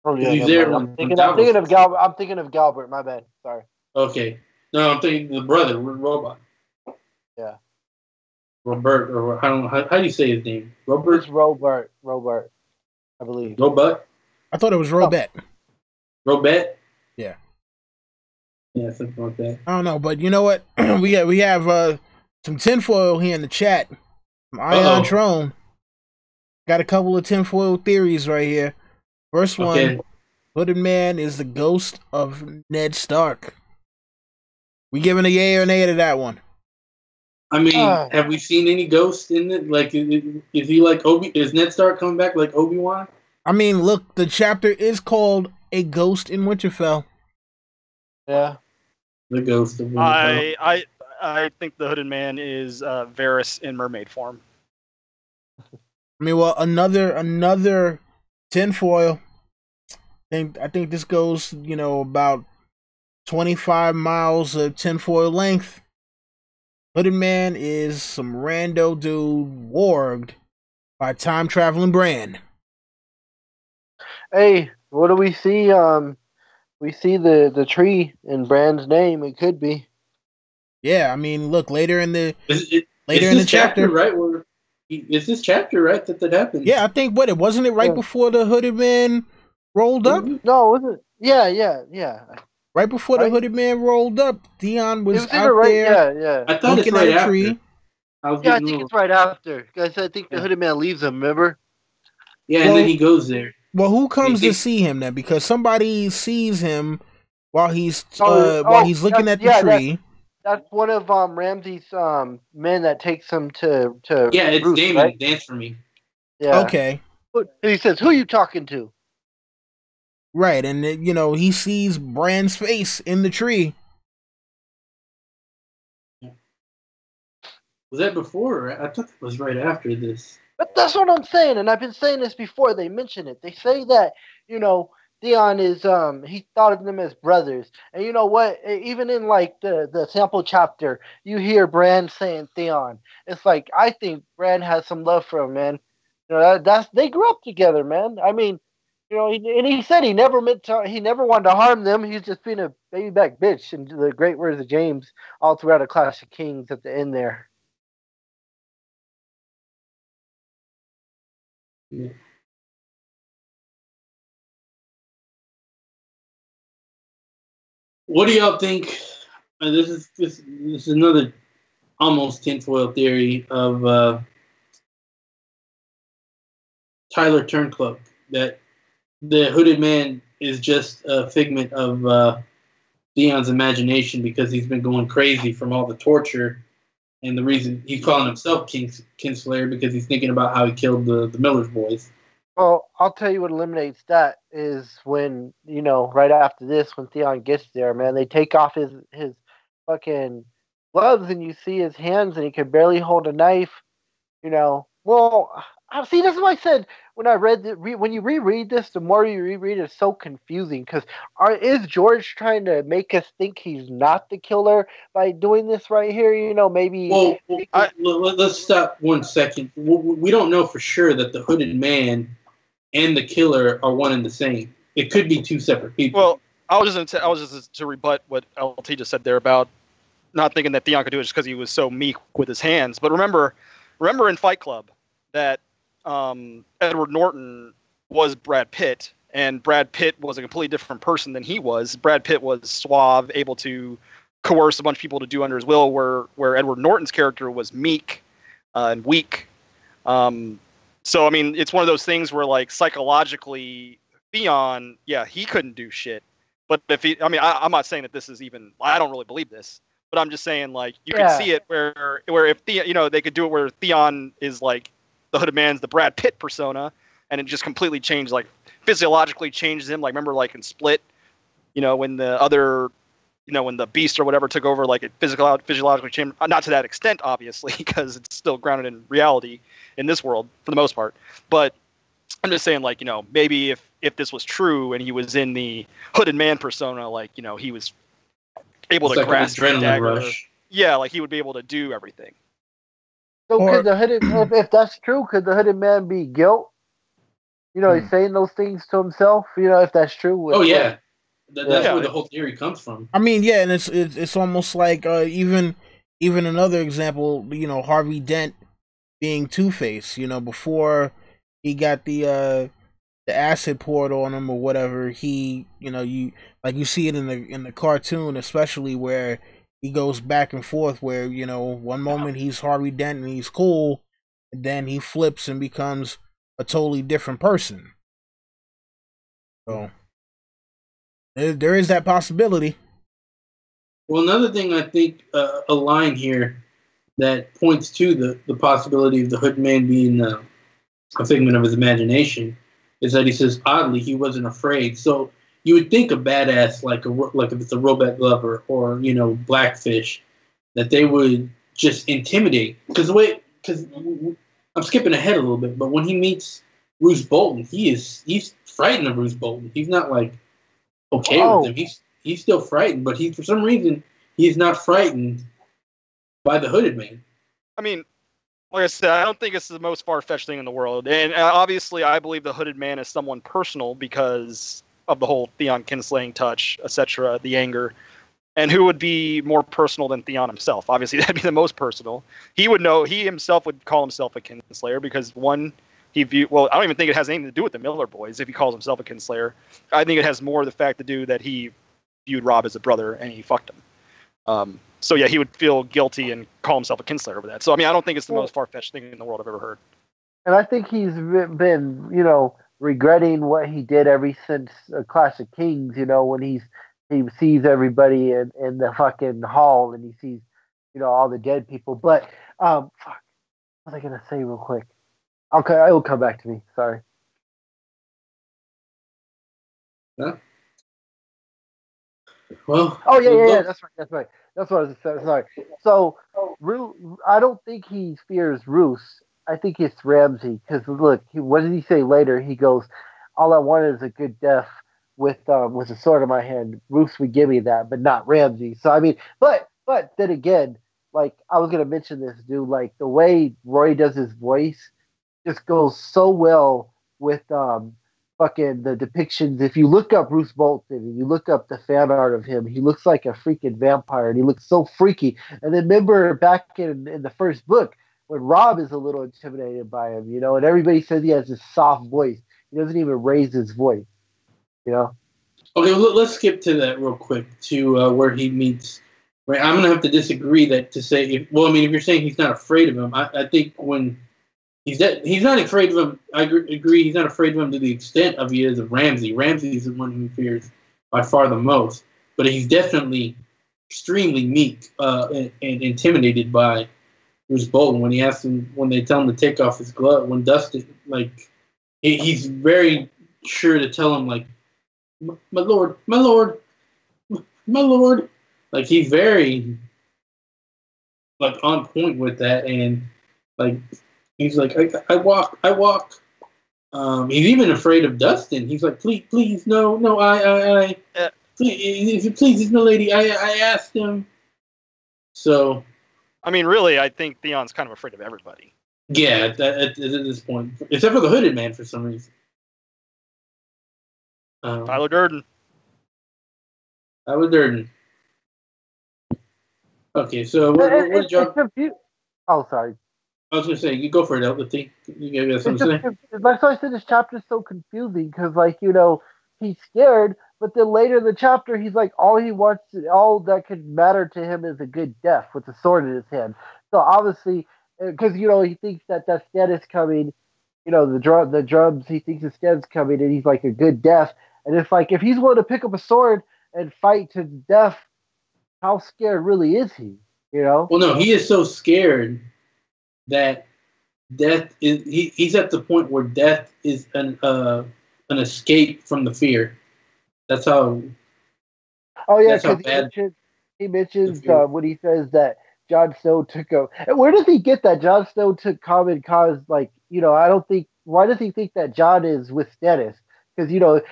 [SPEAKER 3] Oh yeah, he's there. I'm thinking of Galbert. I'm thinking of Galbert. My bad. Sorry.
[SPEAKER 2] Okay. No, I'm thinking the brother, Robot.
[SPEAKER 3] Yeah.
[SPEAKER 2] Robert, or how do you say his name? Robert.
[SPEAKER 3] It's Robert, I believe.
[SPEAKER 2] Robert.
[SPEAKER 1] I thought it was Robet.
[SPEAKER 2] Robet.
[SPEAKER 1] Yeah.
[SPEAKER 2] Yeah, something like that.
[SPEAKER 1] I don't know, but you know what? we have some tinfoil here in the chat. from Ion Trone. Got a couple of tinfoil theories right here. First one, Hooded Man is the ghost of Ned Stark. We giving a yay or nay to that one?
[SPEAKER 2] I mean, have we seen any ghosts in it? Like, is he like Is Ned Stark coming back like Obi-Wan?
[SPEAKER 1] I mean, look, the chapter is called "A Ghost in Winterfell."
[SPEAKER 3] Yeah,
[SPEAKER 2] the ghost of Winterfell.
[SPEAKER 4] I think the Hooded Man is Varys in mermaid form.
[SPEAKER 1] I mean, well, another tinfoil. I think this goes, about 25 miles of tinfoil length. Hooded Man is some rando dude warged by time traveling Bran.
[SPEAKER 3] Hey, what do we see? We see the tree in Bran's name. It could be.
[SPEAKER 1] Yeah, I mean, look, later in the
[SPEAKER 2] chapter, right? Is this chapter right that happened?
[SPEAKER 1] Yeah, I think wasn't it right before the Hooded Man rolled up?
[SPEAKER 3] No, was it? Yeah.
[SPEAKER 1] Right before the Hooded Man rolled up, Theon was out there.
[SPEAKER 3] Yeah.
[SPEAKER 2] I thought it's right after. Tree.
[SPEAKER 3] I think it's right after. Because I think the Hooded Man leaves him, remember?
[SPEAKER 2] Yeah, and then he goes there.
[SPEAKER 1] Well, who comes to see him then? Because somebody sees him while he's looking at the tree.
[SPEAKER 3] That's one of Ramsay's men that takes him to
[SPEAKER 2] yeah, it's
[SPEAKER 3] Roose,
[SPEAKER 2] Damon.
[SPEAKER 3] Right?
[SPEAKER 2] Dance for me.
[SPEAKER 3] Yeah.
[SPEAKER 1] Okay.
[SPEAKER 3] He says, "Who are you talking to?"
[SPEAKER 1] Right, and he sees Bran's face in the tree.
[SPEAKER 2] Was that before? I thought it was right after this.
[SPEAKER 3] But that's what I'm saying, and I've been saying this before. They mention it. They say that Theon is he thought of them as brothers, and you know what? Even in like the sample chapter, you hear Bran saying Theon. It's like I think Bran has some love for him, man. That's they grew up together, man. I mean, and he said he never wanted to harm them. He's just being a baby back bitch, and the great words of James all throughout a Clash of Kings at the end there.
[SPEAKER 2] Yeah. What do y'all think? This is another almost tinfoil theory of Tyler Turncloak, that the Hooded Man is just a figment of Theon's imagination because he's been going crazy from all the torture, and the reason he's calling himself Kinslayer because he's thinking about how he killed the Miller's boys.
[SPEAKER 3] Well, I'll tell you what eliminates that is when, right after this, when Theon gets there, man, they take off his fucking gloves and you see his hands and he can barely hold a knife, Well, see, this is what I said when I read when you reread this, the more you reread it, it's so confusing because is George trying to make us think he's not the killer by doing this right here? Maybe.
[SPEAKER 2] Well, let's stop 1 second. We don't know for sure that the Hooded Man and the killer are one and the same. It could be two separate people.
[SPEAKER 4] Well, I was just to rebut what LT just said there about not thinking that Theon could do it just because he was so meek with his hands. But remember in Fight Club that Edward Norton was Brad Pitt, and Brad Pitt was a completely different person than he was. Brad Pitt was suave, able to coerce a bunch of people to do under his will, where Edward Norton's character was meek and weak. So, I mean, it's one of those things where, like, psychologically, Theon, yeah, he couldn't do shit. But I'm not saying that this is even, I don't really believe this, but I'm just saying, like, you can see it where if Theon, they could do it where Theon is, like, the Hooded Man's the Brad Pitt persona, and it just completely changed, like, physiologically changes him. Like, remember, like, in Split, when the other, when the Beast or whatever took over, like, it physiologically changed, not to that extent, obviously, because it's still grounded in reality in this world for the most part. But I'm just saying, like, maybe if this was true and he was in the Hooded Man persona, like, he was able to grasp the dagger. Rush. Yeah, like, he would be able to do everything.
[SPEAKER 3] So could the Hooded, if that's true, could the Hooded Man be guilt? He's saying those things to himself. If that's true.
[SPEAKER 2] Oh yeah, that's where the whole theory comes from.
[SPEAKER 1] I mean, yeah, and it's almost like even another example. Harvey Dent being Two-Face. Before he got the acid poured on him or whatever, he you see it in the cartoon, especially where he goes back and forth where one moment he's Harvey Dent and he's cool, and then he flips and becomes a totally different person. So there is that possibility.
[SPEAKER 2] Well, another thing I think a line here that points to the possibility of the Hood Man being a figment of his imagination is that he says, oddly, he wasn't afraid. So you would think a badass like if it's a Robot Glover or Blackfish, that they would just intimidate. Because I'm skipping ahead a little bit, but when he meets Roose Bolton, he's frightened of Roose Bolton. He's not like okay with him. He's still frightened, but for some reason he's not frightened by the Hooded Man.
[SPEAKER 4] I mean, like I said, I don't think it's the most far-fetched thing in the world. And obviously, I believe the Hooded Man is someone personal because of the whole Theon kinslaying touch, etc., the anger. And who would be more personal than Theon himself? Obviously, that'd be the most personal. He himself would call himself a kinslayer because, one, I don't even think it has anything to do with the Miller boys if he calls himself a kinslayer. I think it has more the fact to do that he viewed Robb as a brother and he fucked him. So yeah, he would feel guilty and call himself a kinslayer over that. So I mean, I don't think it's the most far-fetched thing in the world I've ever heard.
[SPEAKER 3] And I think he's been, regretting what he did ever since Clash of Kings. When he sees everybody in the fucking hall and he sees, all the dead people. But fuck, what was I gonna say real quick? Okay, it will come back to me. Sorry.
[SPEAKER 2] Huh? Well.
[SPEAKER 3] Oh yeah. That's right. That's what I was saying. Sorry. So, I don't think he fears Roose. I think it's Ramsay. Because look, what did he say later? He goes, "All I wanted is a good death with a sword in my hand. Roose would give me that, but not Ramsay." So I mean, but then again, like I was gonna mention this, dude. Like the way Roy does his voice just goes so well with fucking the depictions. If you look up Roose Bolton and you look up the fan art of him, he looks like a freaking vampire and he looks so freaky. And then remember back in the first book when Robb is a little intimidated by him, and everybody says he has this soft voice. He doesn't even raise his voice, Okay,
[SPEAKER 2] well, let's skip to that real quick to where he meets. Right, I'm gonna have to disagree if you're saying he's not afraid of him, I think when he's not afraid of him. I agree. He's not afraid of him to the extent of he is of Ramsay. Ramsay is the one who fears by far the most, but he's definitely extremely meek and intimidated by Roose Bolton when they tell him to take off his glove. When Dustin, he's very sure to tell him my lord, my lord, my lord. Like he's very on point with that, and he's like, I walk. He's even afraid of Dustin. He's like, please, no, please, no lady. I asked him. So,
[SPEAKER 4] I mean, really, I think Theon's kind of afraid of everybody.
[SPEAKER 2] Yeah, at this point, except for the Hooded Man for some reason.
[SPEAKER 4] Tyler Durden.
[SPEAKER 2] Okay, so what did you?
[SPEAKER 3] Oh, sorry.
[SPEAKER 2] I was gonna say, you go for it, Elton. You got something to say?
[SPEAKER 3] That's why I said this chapter is so confusing because, he's scared, but then later in the chapter, he's like, all that could matter to him is a good death with a sword in his hand. So obviously, because he thinks that Stannis coming, the drums, he thinks the Stannis coming, and he's like a good death. And it's like if he's willing to pick up a sword and fight to death, how scared really is he?
[SPEAKER 2] Well, no, he is so scared that death is. He's at the point where death is an escape from the fear. That's how.
[SPEAKER 3] Oh yeah, because he mentions when he says that Jon Snow took a. Where does he get that Jon Snow took common cause? I don't think. Why does he think that Jon is with Stannis? Because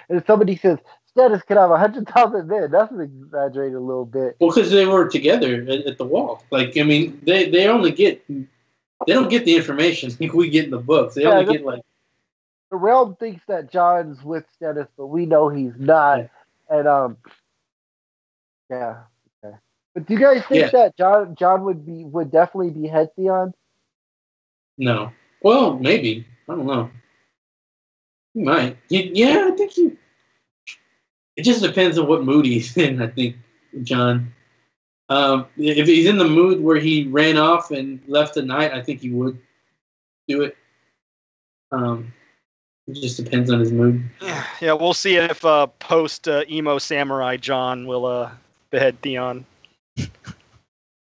[SPEAKER 3] if somebody says Stannis could have 100,000 men, that's exaggerated a little bit.
[SPEAKER 2] Well, because they were together at the wall. They only get. They don't get the information we get in the books. They only get
[SPEAKER 3] the realm thinks that Jon's with Stannis, but we know he's not. Yeah. And yeah. Okay. But do you guys think that Jon would definitely behead Theon?
[SPEAKER 2] No. Well, maybe. I don't know. He might. I think he. It just depends on what mood he's in. I think Jon. If he's in the mood where he ran off and left the night, I think he would. do it. It just depends on his mood.
[SPEAKER 4] Yeah, we'll see if post emo samurai John will behead Theon.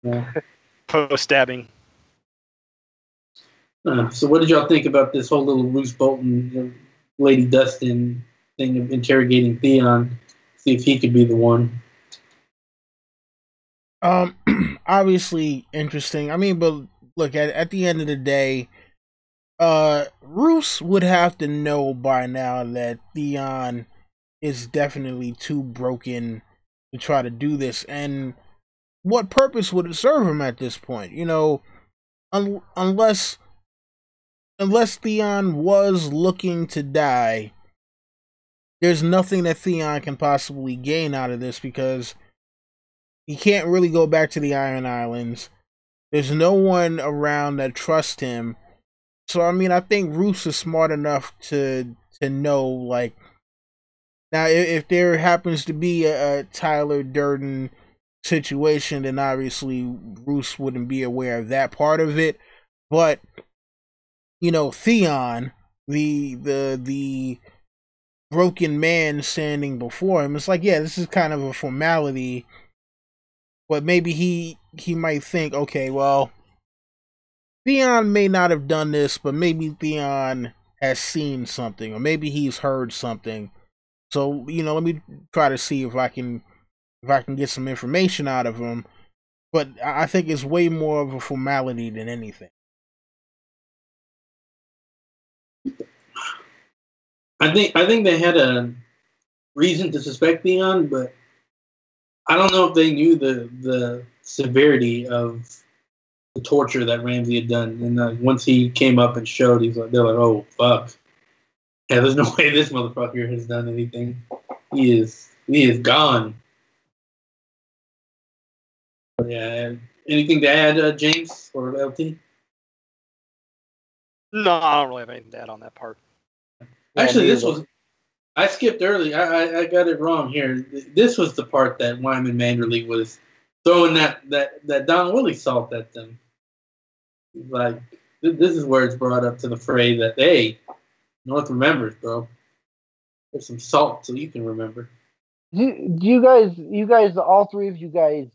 [SPEAKER 2] Yeah.
[SPEAKER 4] Post stabbing.
[SPEAKER 2] So what did y'all think about this whole little Roose Bolton, Lady Dustin thing of interrogating Theon, see if he could be the one?
[SPEAKER 1] Obviously interesting. I mean, but look, at the end of the day, Roose would have to know by now that Theon is definitely too broken to try to do this. And what purpose would it serve him at this point? You know, unless Theon was looking to die, there's nothing that Theon can possibly gain out of this, because he can't really go back to the Iron Islands. There's no one around that trusts him. So, I mean, I think Roose is smart enough to know, like, now if there happens to be a Tyler Durden situation, then obviously Roose wouldn't be aware of that part of it. But, you know, Theon, the broken man standing before him, it's like, yeah, this is kind of a formality. But maybe he might think, okay, well, Theon may not have done this, but maybe Theon has seen something, or maybe he's heard something. So, you know, let me try to see if I can get some information out of him. But I think it's way more of a formality than anything.
[SPEAKER 2] I think they had a reason to suspect Theon, but I don't know if they knew the severity of the torture that Ramsay had done. And once he came up and showed, they're like, oh fuck, yeah, there's no way this motherfucker has done anything. He is gone. But yeah, anything to add, James or LT?
[SPEAKER 4] No, I don't really have anything to add on that part.
[SPEAKER 2] Actually, I skipped early. I got it wrong here. This was the part that Wyman Manderly was throwing that Don Willie salt at them. Like, this is where it's brought up to the fray that, hey, North remembers, bro. There's some salt so you can remember.
[SPEAKER 3] Do you guys, all three of you guys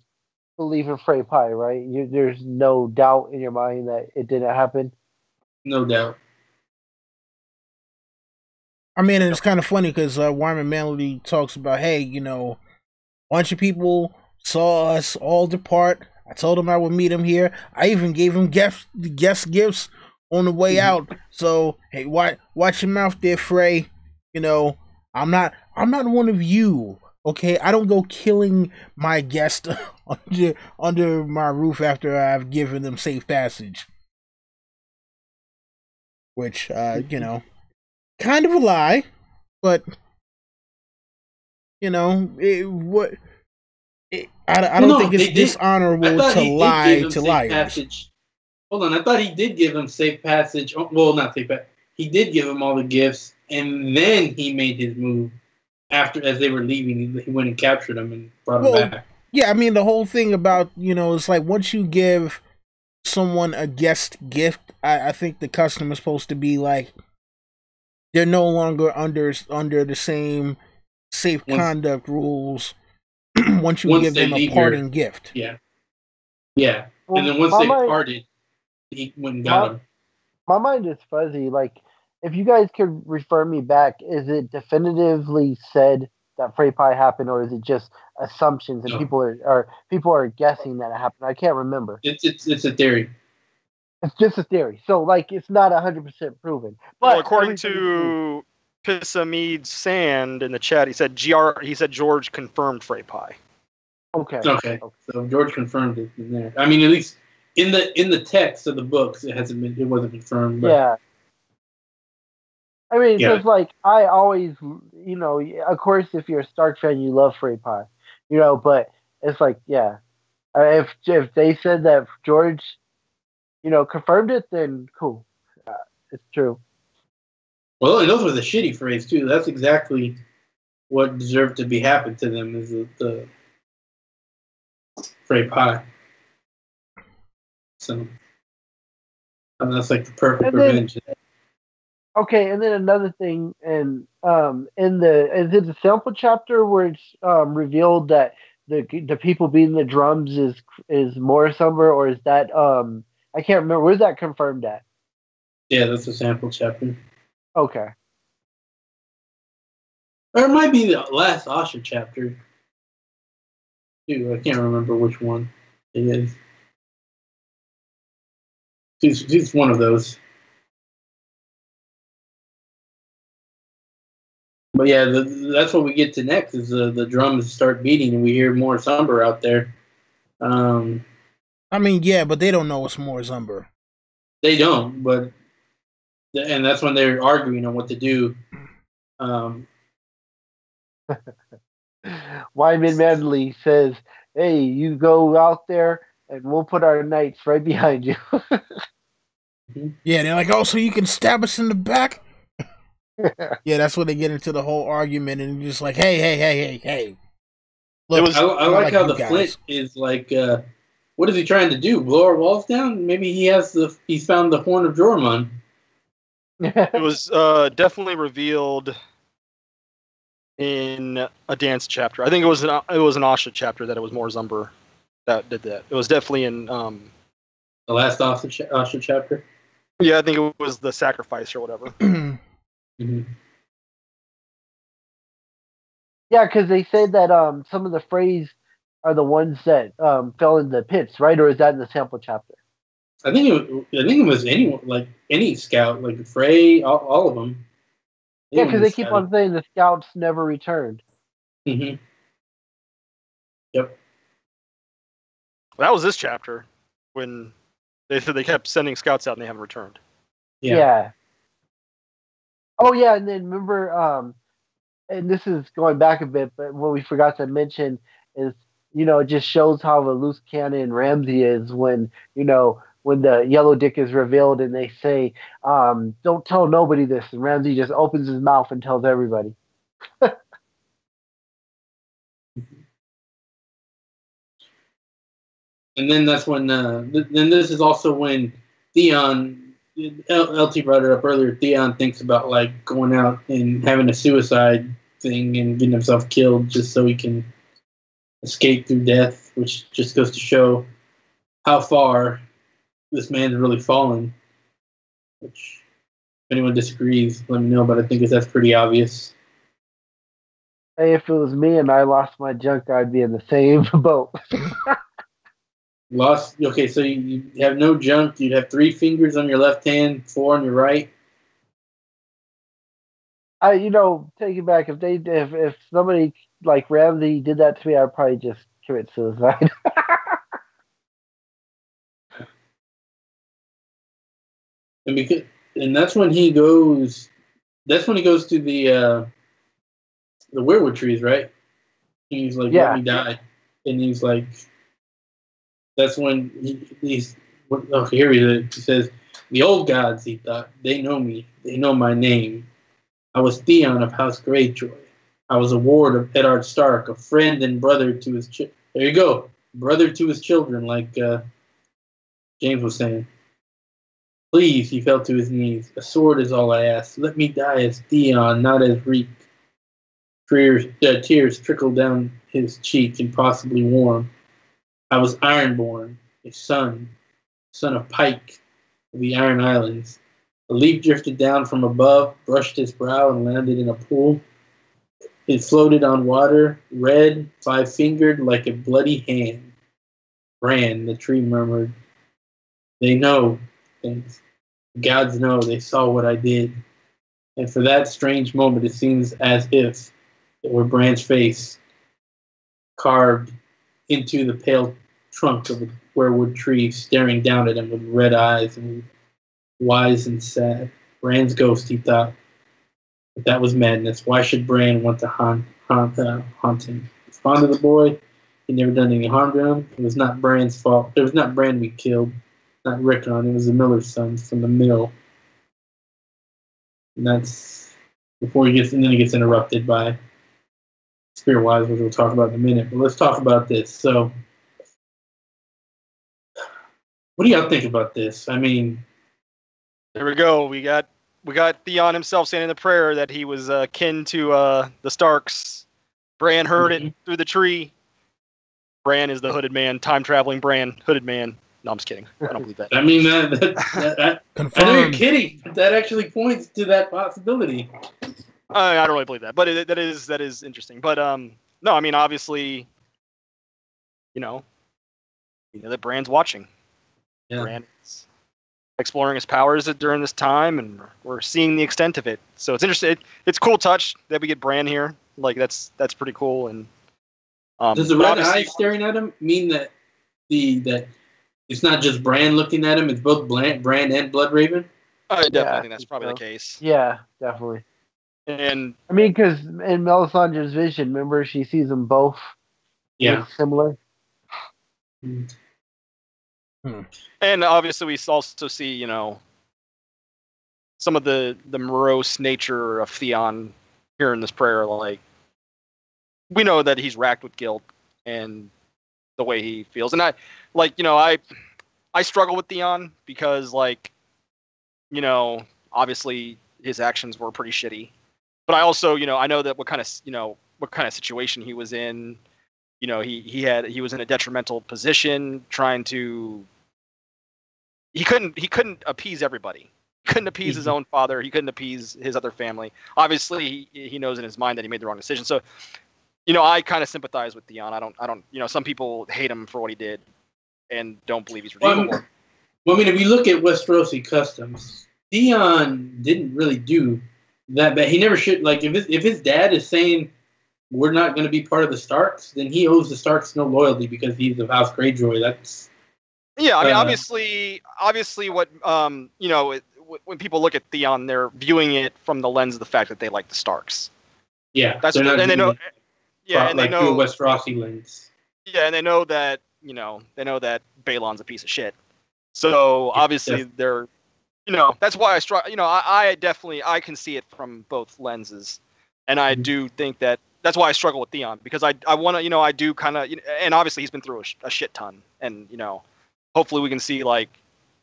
[SPEAKER 3] believe in Frey Pie, right? There's no doubt in your mind that it didn't happen?
[SPEAKER 2] No doubt.
[SPEAKER 1] I mean, it's kind of funny because Wyman Manley talks about, hey, you know, a bunch of people saw us all depart. I told them I would meet him here. I even gave him guest gifts on the way out. So, hey, watch your mouth there, Frey. You know, I'm not one of you. Okay, I don't go killing my guest under my roof after I've given them safe passage. Which, you know, kind of a lie, but you know, I don't think it's dishonorable to lie to liars.
[SPEAKER 2] Passage. Hold on, I thought he did give him safe passage. Well, not safe passage. He did give him all the gifts, and then he made his move. After, as they were leaving, he went and captured them and brought them back.
[SPEAKER 1] Yeah, I mean, the whole thing about, you know, it's like once you give someone a guest gift, I think the custom is supposed to be like they're no longer under the same safe conduct rules once you give them a parting gift.
[SPEAKER 2] Yeah. Yeah. Well, and then once they parted, he went and got them.
[SPEAKER 3] My mind is fuzzy. Like, if you guys could refer me back, is it definitively said that Frey Pie happened, or is it just assumptions and people are guessing that it happened? I can't remember.
[SPEAKER 2] It's a theory.
[SPEAKER 3] It's just a theory. So, like, it's not 100% proven. But
[SPEAKER 4] well, according to Pissamid Sand in the chat, he said George confirmed Frey Pie.
[SPEAKER 2] Okay. So George confirmed it in there. I mean, at least in the text of the books, it wasn't confirmed. But
[SPEAKER 3] yeah. I mean, because like I always, you know, of course, if you're a Stark fan, you love Frey Pie, you know. But it's like, yeah, if they said that George, you know, confirmed it, then cool, it's true.
[SPEAKER 2] Well, and those were the shitty Freys too. That's exactly what deserved to be happened to them is the Frey Pie. So, And that's like the perfect
[SPEAKER 3] And then-
[SPEAKER 2] revenge.
[SPEAKER 3] Okay, and then another thing, and is it the sample chapter where it's revealed that the people beating the drums is Morrisumber, or is that I can't remember. Where's that confirmed at?
[SPEAKER 2] Yeah, that's the sample chapter.
[SPEAKER 3] Okay.
[SPEAKER 2] Or it might be the last Asha chapter. Too. I can't remember which one it is. It's one of those. But yeah, that's what we get to next is the drums start beating and we hear more Somber out there.
[SPEAKER 1] I mean, yeah, but they don't know it's more Zumber.
[SPEAKER 2] They don't, and that's when they're arguing on what to do.
[SPEAKER 3] Wyman Manley says, "Hey, you go out there, and we'll put our knights right behind you."
[SPEAKER 1] Yeah, they're like, oh, so you can stab us in the back? Yeah, that's when they get into the whole argument and just like, hey. Look,
[SPEAKER 2] I like how the Flint is like, what is he trying to do? Blow our walls down? Maybe he's found the Horn of Jormon.
[SPEAKER 4] It was definitely revealed in a dance chapter. I think it was an Asha chapter that it was more Zumber that did that. It was definitely in
[SPEAKER 2] the last Asha chapter.
[SPEAKER 4] Yeah, I think it was the sacrifice or whatever.
[SPEAKER 2] Mm-hmm.
[SPEAKER 3] Yeah, because they said that some of the Freys are the ones that fell in the pits, right? Or is that in the sample chapter?
[SPEAKER 2] I think it was anyone, like any scout, like Frey, all of them.
[SPEAKER 3] Yeah, because they keep on saying the scouts never returned.
[SPEAKER 2] Mm-hmm. Yep.
[SPEAKER 4] That was this chapter when they said they kept sending scouts out and they haven't returned.
[SPEAKER 3] Yeah. Oh yeah, and then remember, and this is going back a bit, but what we forgot to mention is, it just shows how the loose cannon Ramsay is when the yellow dick is revealed and they say, don't tell nobody this, and Ramsay just opens his mouth and tells everybody.
[SPEAKER 2] And then that's when, then this is also when Theon, LT brought it up earlier, Theon thinks about like going out and having a suicide thing and getting himself killed just so he can escape through death, which just goes to show how far this man's really fallen. Which, if anyone disagrees, let me know, but I think that's pretty obvious.
[SPEAKER 3] Hey, if it was me and I lost my junk, I'd be in the same boat.
[SPEAKER 2] Okay, so you have no junk. You'd have 3 fingers on your left hand, 4 on your right.
[SPEAKER 3] Take it back. If somebody like Ramsay did that to me, I'd probably just commit suicide.
[SPEAKER 2] And that's when he goes. That's when he goes to the weirwood trees, right? He's like, "Let me die," and he's like, "That's when he's." Oh, here he is. He says, "The old gods," he thought, "they know me. They know my name. I was Theon of House Greyjoy. I was a ward of Eddard Stark, a friend and brother to his there you go, brother to his children, like James was saying. Please," he fell to his knees. "A sword is all I ask. Let me die as Theon, not as Reek." Tears trickled down his cheek, impossibly warm. "I was Ironborn, a son of Pike of the Iron Islands. A leaf drifted down from above, brushed his brow, and landed in a pool. It floated on water, red, 5-fingered, like a bloody hand. Bran," the tree murmured. "They know things. The gods know. They saw what I did. And for that strange moment, it seems as if it were Bran's face carved into the pale trunk of a weirwood tree, staring down at him with red eyes and wise and sad. Bran's ghost," he thought. But that was madness. Why should Bran want to haunt him? He's fond of the boy. He'd never done any harm to him. It was not Bran's fault. It was not Bran we killed, not Rickon. It was the miller's sons from the mill. And that's before he gets, and then he gets interrupted by Spearwise, which we'll talk about in a minute. But let's talk about this. So, what do y'all think about this? I mean,
[SPEAKER 4] There we go. We got Theon himself saying in the prayer that he was kin to the Starks. Bran heard it through the tree. Bran is the hooded man, time traveling Bran, hooded man. No, I'm just kidding. I don't believe that.
[SPEAKER 2] I mean, that I know you're kidding. But that actually points to that possibility.
[SPEAKER 4] I don't really believe that, but that is interesting. But no, I mean, obviously, you know that Bran's watching.
[SPEAKER 2] Yeah.
[SPEAKER 4] Bran is exploring his powers during this time, and we're seeing the extent of it. So it's interesting. It's a cool touch that we get Bran here. Like that's pretty cool. And
[SPEAKER 2] does the red eye staring at him mean that that it's not just Bran looking at him? It's both Bran and Bloodraven.
[SPEAKER 4] I definitely think that's probably the case.
[SPEAKER 3] Yeah, definitely.
[SPEAKER 4] And
[SPEAKER 3] I mean, because in Melisandre's vision, remember, she sees them both.
[SPEAKER 2] Yeah.
[SPEAKER 3] Similar.
[SPEAKER 4] And obviously, we also see, some of the morose nature of Theon here in this prayer. Like, we know that he's racked with guilt and the way he feels. And I struggle with Theon because, obviously his actions were pretty shitty. But I also, I know that what kind of situation he was in. He was in a detrimental position, trying to. He couldn't appease everybody. He couldn't appease his own father. He couldn't appease his other family. Obviously, he knows in his mind that he made the wrong decision. So, I kind of sympathize with Theon. I don't. Some people hate him for what he did, and don't believe he's redeemable.
[SPEAKER 2] Well, I mean, if you look at Westerosi customs, Theon didn't really do that bad. He never should. Like, if his dad is saying we're not going to be part of the Starks, then he owes the Starks no loyalty because he's of House Greyjoy. That's
[SPEAKER 4] I mean, obviously, what when people look at Theon, they're viewing it from the lens of the fact that they like the Starks.
[SPEAKER 2] Yeah,
[SPEAKER 4] that's and they know. Yeah, and they know
[SPEAKER 2] Westerosi lens.
[SPEAKER 4] Yeah, and they know that that Balon's a piece of shit. So obviously they're, that's why I can see it from both lenses, and I do think that's why I struggle with Theon, because I want to, I do kind of, and obviously he's been through a shit ton, and hopefully we can see like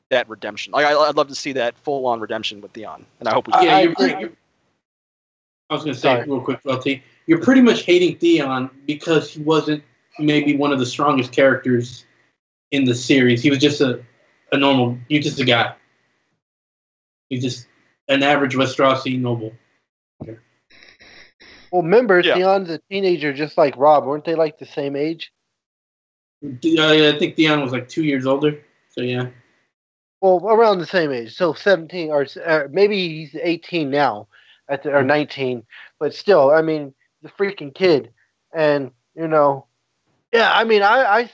[SPEAKER 4] that redemption. Like I'd love to see that full on redemption with Theon, and I hope we.
[SPEAKER 2] I was going to say real quick, LT, you're pretty much hating Theon because he wasn't maybe one of the strongest characters in the series. He was just a normal. He's just a guy. He's just an average Westerosi noble. Okay.
[SPEAKER 3] Well, remember, Theon's a teenager just like Robb. Weren't they like the same age?
[SPEAKER 2] I think Theon was like 2 years older. So, yeah.
[SPEAKER 3] Well, around the same age. So 17, or maybe he's 18 now, or 19. But still, I mean, the freaking kid. And, yeah, I mean, I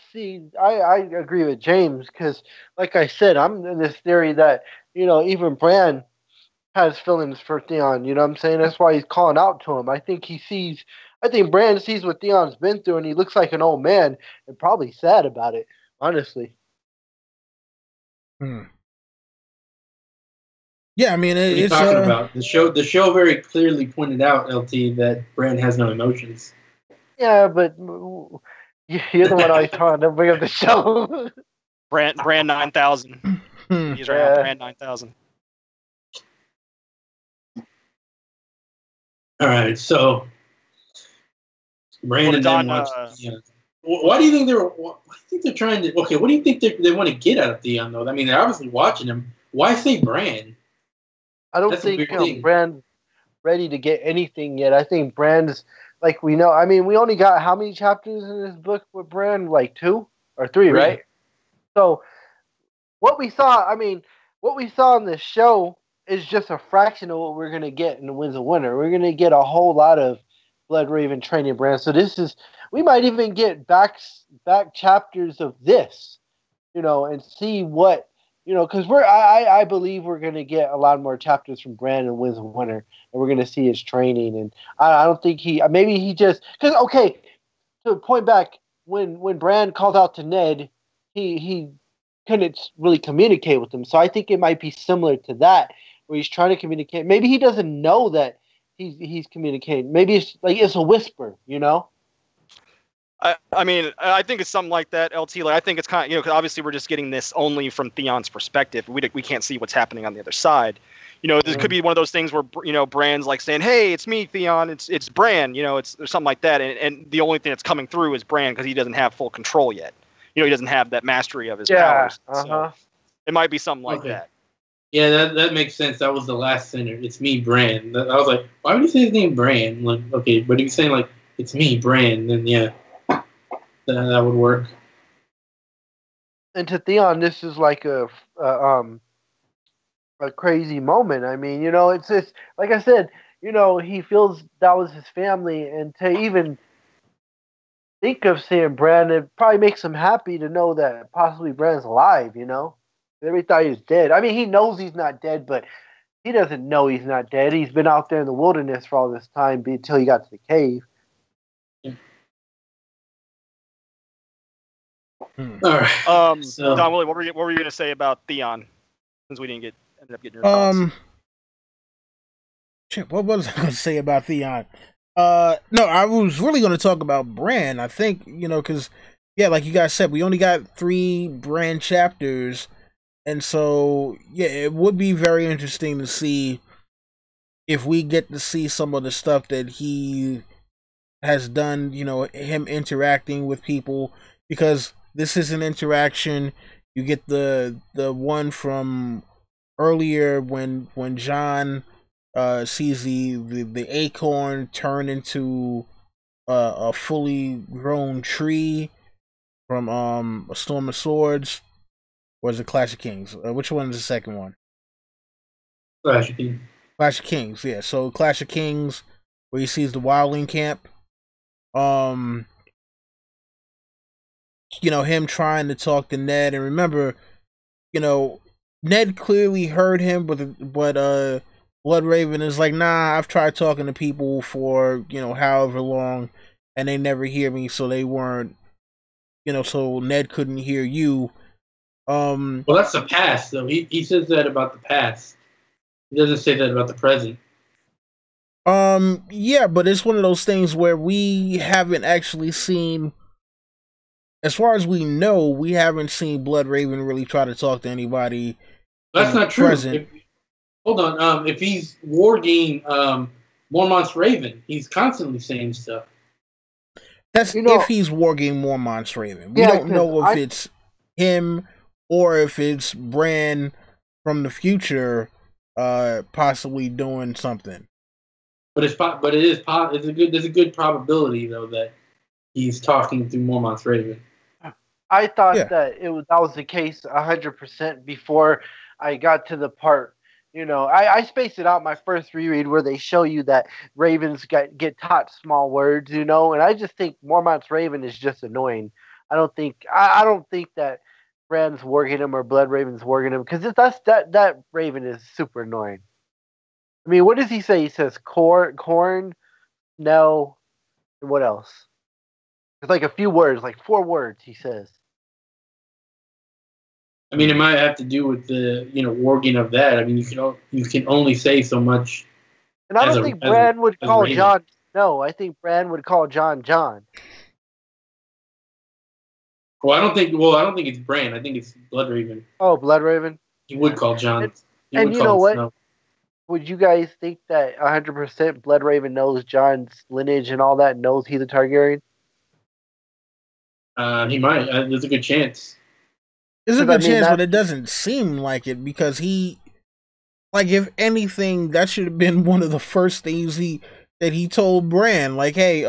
[SPEAKER 3] agree with James because, like I said, I'm in this theory that, even Bran has feelings for Theon. You know what I'm saying? That's why he's calling out to him. I think Bran sees what Theon's been through, and he looks like an old man and probably sad about it, honestly.
[SPEAKER 1] Yeah, I mean, it's
[SPEAKER 2] talking about the show. The show very clearly pointed out, LT, that Bran has no emotions.
[SPEAKER 3] Yeah, but you're the one always trying to bring up the show.
[SPEAKER 4] Bran 9000. He's right now, Bran 9000.
[SPEAKER 2] All right, so Bran and them watch. Why do you think they're trying to? Okay, what do you think they want to get out of Theon though? I mean, they're obviously watching him. Why say Bran?
[SPEAKER 3] I don't think Bran's ready to get anything yet. I think Bran's like we know. I mean, we only got how many chapters in this book with Bran? Like 2 or 3, right? So what we saw in this show is just a fraction of what we're gonna get in the Winds of Winter. We're gonna get a whole lot of Bloodraven training Bran. So we might even get back chapters of this, and see what. Because I believe we're going to get a lot more chapters from Bran and Winds of Winter, and we're going to see his training. And I don't think maybe he just because to point back when Bran called out to Ned, he couldn't really communicate with him. So I think it might be similar to that, where he's trying to communicate. Maybe he doesn't know that he's communicating. Maybe it's a whisper,
[SPEAKER 4] I mean, I think it's something like that, LT. Like, I think it's kind of, because obviously we're just getting this only from Theon's perspective. We can't see what's happening on the other side. This could be one of those things where, Bran's like saying, "Hey, it's me, Theon. It's Bran." It's something like that. And the only thing that's coming through is Bran because he doesn't have full control yet. He doesn't have that mastery of his powers. So it might be something like that.
[SPEAKER 2] Yeah, that makes sense. That was the last sentence. It's me, Bran. I was like, why would you say his name Bran? Like, okay, but if you're saying like it's me, Bran, then yeah, that would work.
[SPEAKER 3] And to Theon, this is like a crazy moment. I mean, it's just like I said. He feels that was his family, and to even think of seeing Bran, it probably makes him happy to know that possibly Bran's alive. Everybody thought he was dead. I mean, he knows he's not dead, but he doesn't know he's not dead. He's been out there in the wilderness for all this time until he got to the cave.
[SPEAKER 2] All right.
[SPEAKER 4] So, Don Willie, what were you going to say about Theon? Since we ended up getting your thoughts.
[SPEAKER 1] Shit, what was I going to say about Theon? No, I was really going to talk about Bran. I think because like you guys said, we only got 3 Bran chapters. And so, yeah, it would be very interesting to see if we get to see some of the stuff that he has done, him interacting with people, because this is an interaction. You get the one from earlier when Jon sees the acorn turn into a fully grown tree from A Storm of Swords. Or is it Clash of Kings? Which one is the second one?
[SPEAKER 2] Clash of Kings.
[SPEAKER 1] Clash of Kings, yeah. So Clash of Kings, where he sees the wildling camp. Him trying to talk to Ned, and remember, Ned clearly heard him, but Bloodraven is like, nah, I've tried talking to people for however long, and they never hear me, so they weren't, so Ned couldn't hear you.
[SPEAKER 2] Well, that's the past, though. He says that about the past. He doesn't say that about the present.
[SPEAKER 1] Yeah, but it's one of those things where we haven't actually seen, as far as we know, we haven't seen Bloodraven really try to talk to anybody.
[SPEAKER 2] That's not true. Hold on. If he's warging Mormont's Raven, he's constantly saying stuff.
[SPEAKER 1] That's if he's warging Mormont's Raven. We don't know if it's him or if it's Bran from the future, possibly doing something.
[SPEAKER 2] But there's a good probability though that he's talking through Mormont's Raven.
[SPEAKER 3] I thought that that was the case 100% before I got to the part. I spaced it out my first reread where they show you that ravens get taught small words, and I just think Mormont's Raven is just annoying. I don't think that Bran's warging him or Bloodraven's warging him, because that Raven is super annoying. I mean, what does he say? He says corn, no, and what else? It's like a few words, like 4 words he says.
[SPEAKER 2] I mean, it might have to do with the warging of that. I mean, you can only say so much.
[SPEAKER 3] And I don't think Bran would call Jon. No, I think Bran would call Jon Jon.
[SPEAKER 2] Well, I don't think it's Bran. I think it's Bloodraven.
[SPEAKER 3] Oh, Bloodraven.
[SPEAKER 2] He would call Jon.
[SPEAKER 3] And you know what? Snow. Would you guys think that 100% Bloodraven knows Jon's lineage and all that, knows he's a Targaryen?
[SPEAKER 2] He might. There's a good chance.
[SPEAKER 1] There's a good chance, but it doesn't seem like it, because if anything, that should have been one of the first things that he told Bran. Like, hey,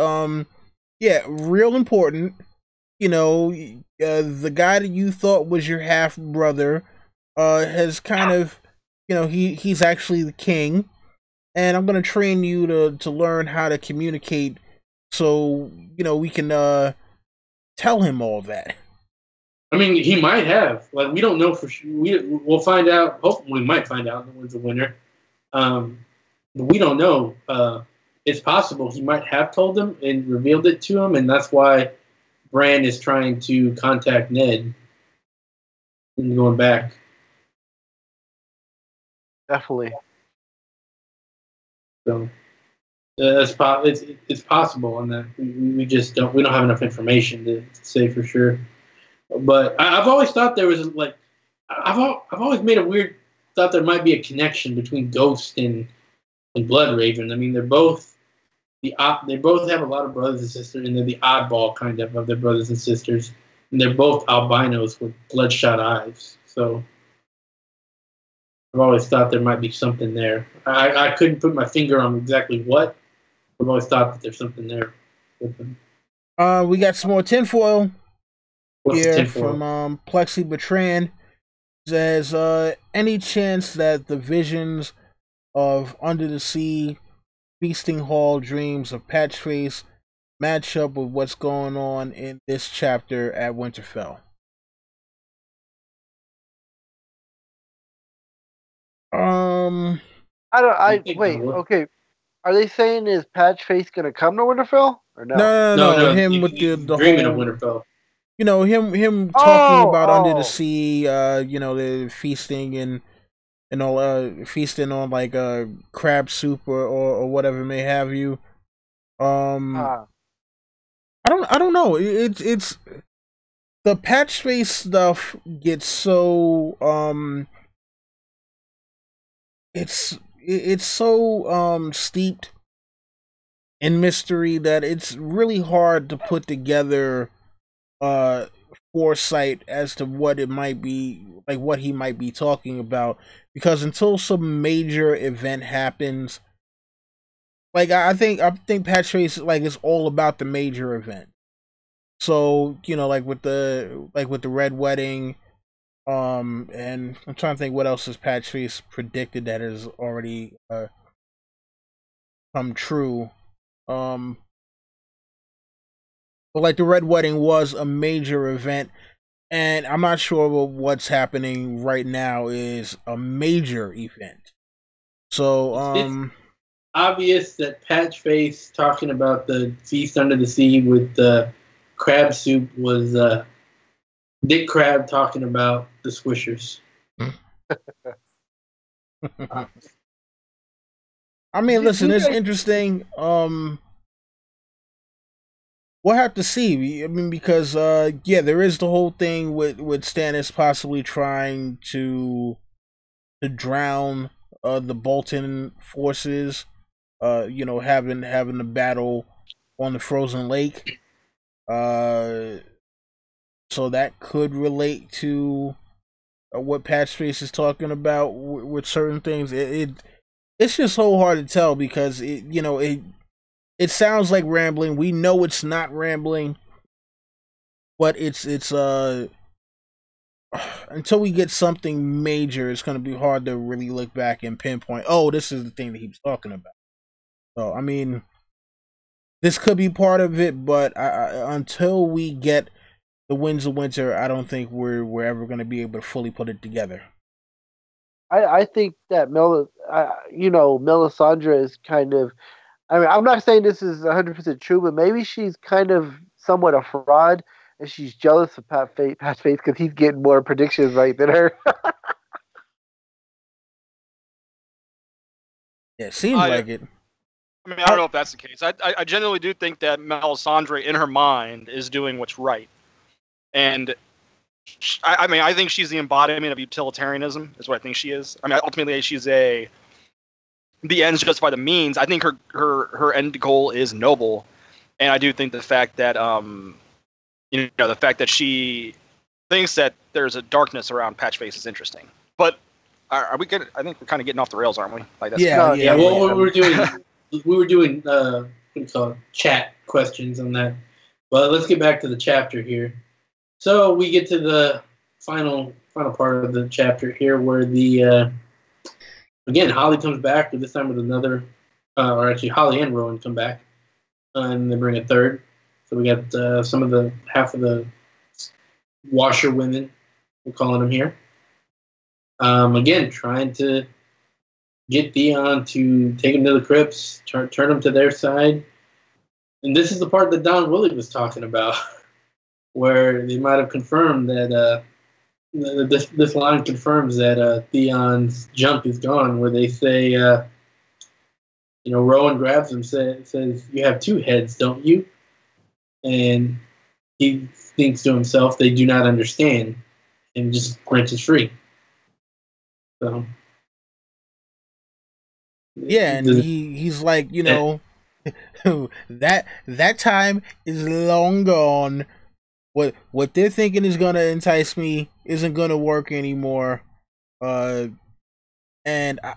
[SPEAKER 1] yeah, real important. The guy that you thought was your half brother, has kind of, he's actually the king, and I'm gonna train you to learn how to communicate, so we can tell him all that.
[SPEAKER 2] I mean, he might have. Like, we don't know for sure. We'll find out. Hopefully, we might find out who's the winner. But we don't know. It's possible he might have told him and revealed it to him, and that's why Bran is trying to contact Ned and going back.
[SPEAKER 3] Definitely.
[SPEAKER 2] So, It's possible, and that we just don't have enough information to say for sure. But I've always thought there was like I've always made a weird thought there might be a connection between Ghost and Bloodraven. I mean, they both have a lot of brothers and sisters, and they're the oddball kind of their brothers and sisters, and they're both albinos with bloodshot eyes. So I've always thought there might be something there. I couldn't put my finger on exactly what. I've always thought that there's something there with them.
[SPEAKER 1] We got some more tinfoil
[SPEAKER 2] What's
[SPEAKER 1] here
[SPEAKER 2] tinfoil?
[SPEAKER 1] from Plexi Bertrand. Says, any chance that the visions of Under the Sea, Feasting Hall dreams of Patchface match up with what's going on in this chapter at Winterfell?
[SPEAKER 3] Wait. Okay, are they saying is Patchface gonna come to Winterfell or no?
[SPEAKER 1] No. Him with the
[SPEAKER 2] dreaming
[SPEAKER 1] whole,
[SPEAKER 2] of Winterfell.
[SPEAKER 1] You know, him talking about Under the Sea. You know, the feasting and all, feasting on like crab soup or whatever may have you. I don't know. It's the Patchface stuff gets so it's so steeped in mystery that it's really hard to put together foresight as to what it might be, like what he might be talking about, because until some major event happens, like I think Patchface like is all about the major event. So, you know, like with the Red Wedding, and I'm trying to think what else has Patchface predicted that has already come true. But like the Red Wedding was a major event, and I'm not sure what's happening right now is a major event. So
[SPEAKER 2] it's obvious that Patchface talking about the feast under the sea with the crab soup was Dick Crab talking about the Swishers.
[SPEAKER 1] I mean, listen, it's interesting. We'll have to see. I mean, because yeah, there is the whole thing with Stannis possibly trying to drown the Bolton forces. You know, having a battle on the frozen lake. So that could relate to what Patchface is talking about with certain things. It's just so hard to tell because it sounds like rambling. We know it's not rambling, but it's until we get something major, it's going to be hard to really look back and pinpoint, oh, this is the thing that he was talking about. So, I mean, this could be part of it, but until we get the Winds of Winter, I don't think we're ever going to be able to fully put it together.
[SPEAKER 3] I think that Melisandre is kind of, I mean, I'm not saying this is 100% true, but maybe she's kind of somewhat a fraud, and she's jealous of Patchface because he's getting more predictions right than her.
[SPEAKER 1] Yeah, it seems like it.
[SPEAKER 4] I mean, I don't know if that's the case. I generally do think that Melisandre, in her mind, is doing what's right. And I mean, I think she's the embodiment of utilitarianism, is what I think she is. I mean, ultimately, she's the ends justify the means. I think her end goal is noble. And I do think the fact that, the fact that she thinks that there's a darkness around Patchface is interesting. But are we good? I think we're kind of getting off the rails, aren't we? Like that's
[SPEAKER 2] yeah. Well, we were doing what do you call it, chat questions on that. But let's get back to the chapter here. So we get to the final part of the chapter here, where the again Holly comes back, but this time with another, or actually Holly and Rowan come back, and they bring a third. So we got half of the washerwomen, we're calling them here. Again, trying to get Theon to take him to the crypts, turn him to their side. And this is the part that Don Willie was talking about, where they might have confirmed that this line confirms that Theon's jump is gone, where they say Rowan grabs him, says, "You have two heads, don't you?" And he thinks to himself, "They do not understand," and just grinches free. So
[SPEAKER 1] Yeah, and he's like, that time is long gone. What they're thinking is gonna entice me isn't gonna work anymore. And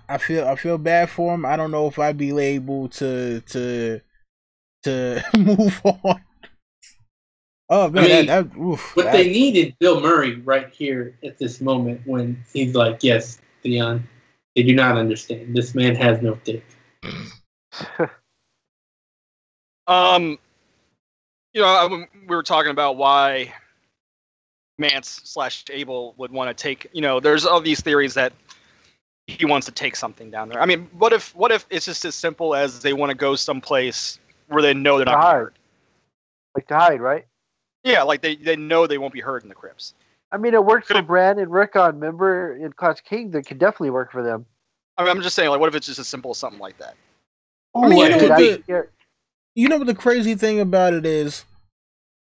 [SPEAKER 1] I feel bad for him. I don't know if I'd be able to move on. Oh man,
[SPEAKER 2] they needed Bill Murray right here at this moment when he's like, "Yes, Theon, they do not understand. This man has no dick."
[SPEAKER 4] We were talking about why Mance/Abel would want to take. There's all these theories that he wants to take something down there. I mean, what if it's just as simple as they want to go someplace where they know they're not going to be hurt?
[SPEAKER 3] Like to hide, right?
[SPEAKER 4] Yeah, like they know they won't be hurt in the crypts.
[SPEAKER 3] I mean, it worked for Bran and Rickon. Remember in Clash Kings, it could definitely work for them.
[SPEAKER 4] I mean, I'm just saying, like, what if it's just as simple as something like that?
[SPEAKER 1] I mean, what the crazy thing about it is,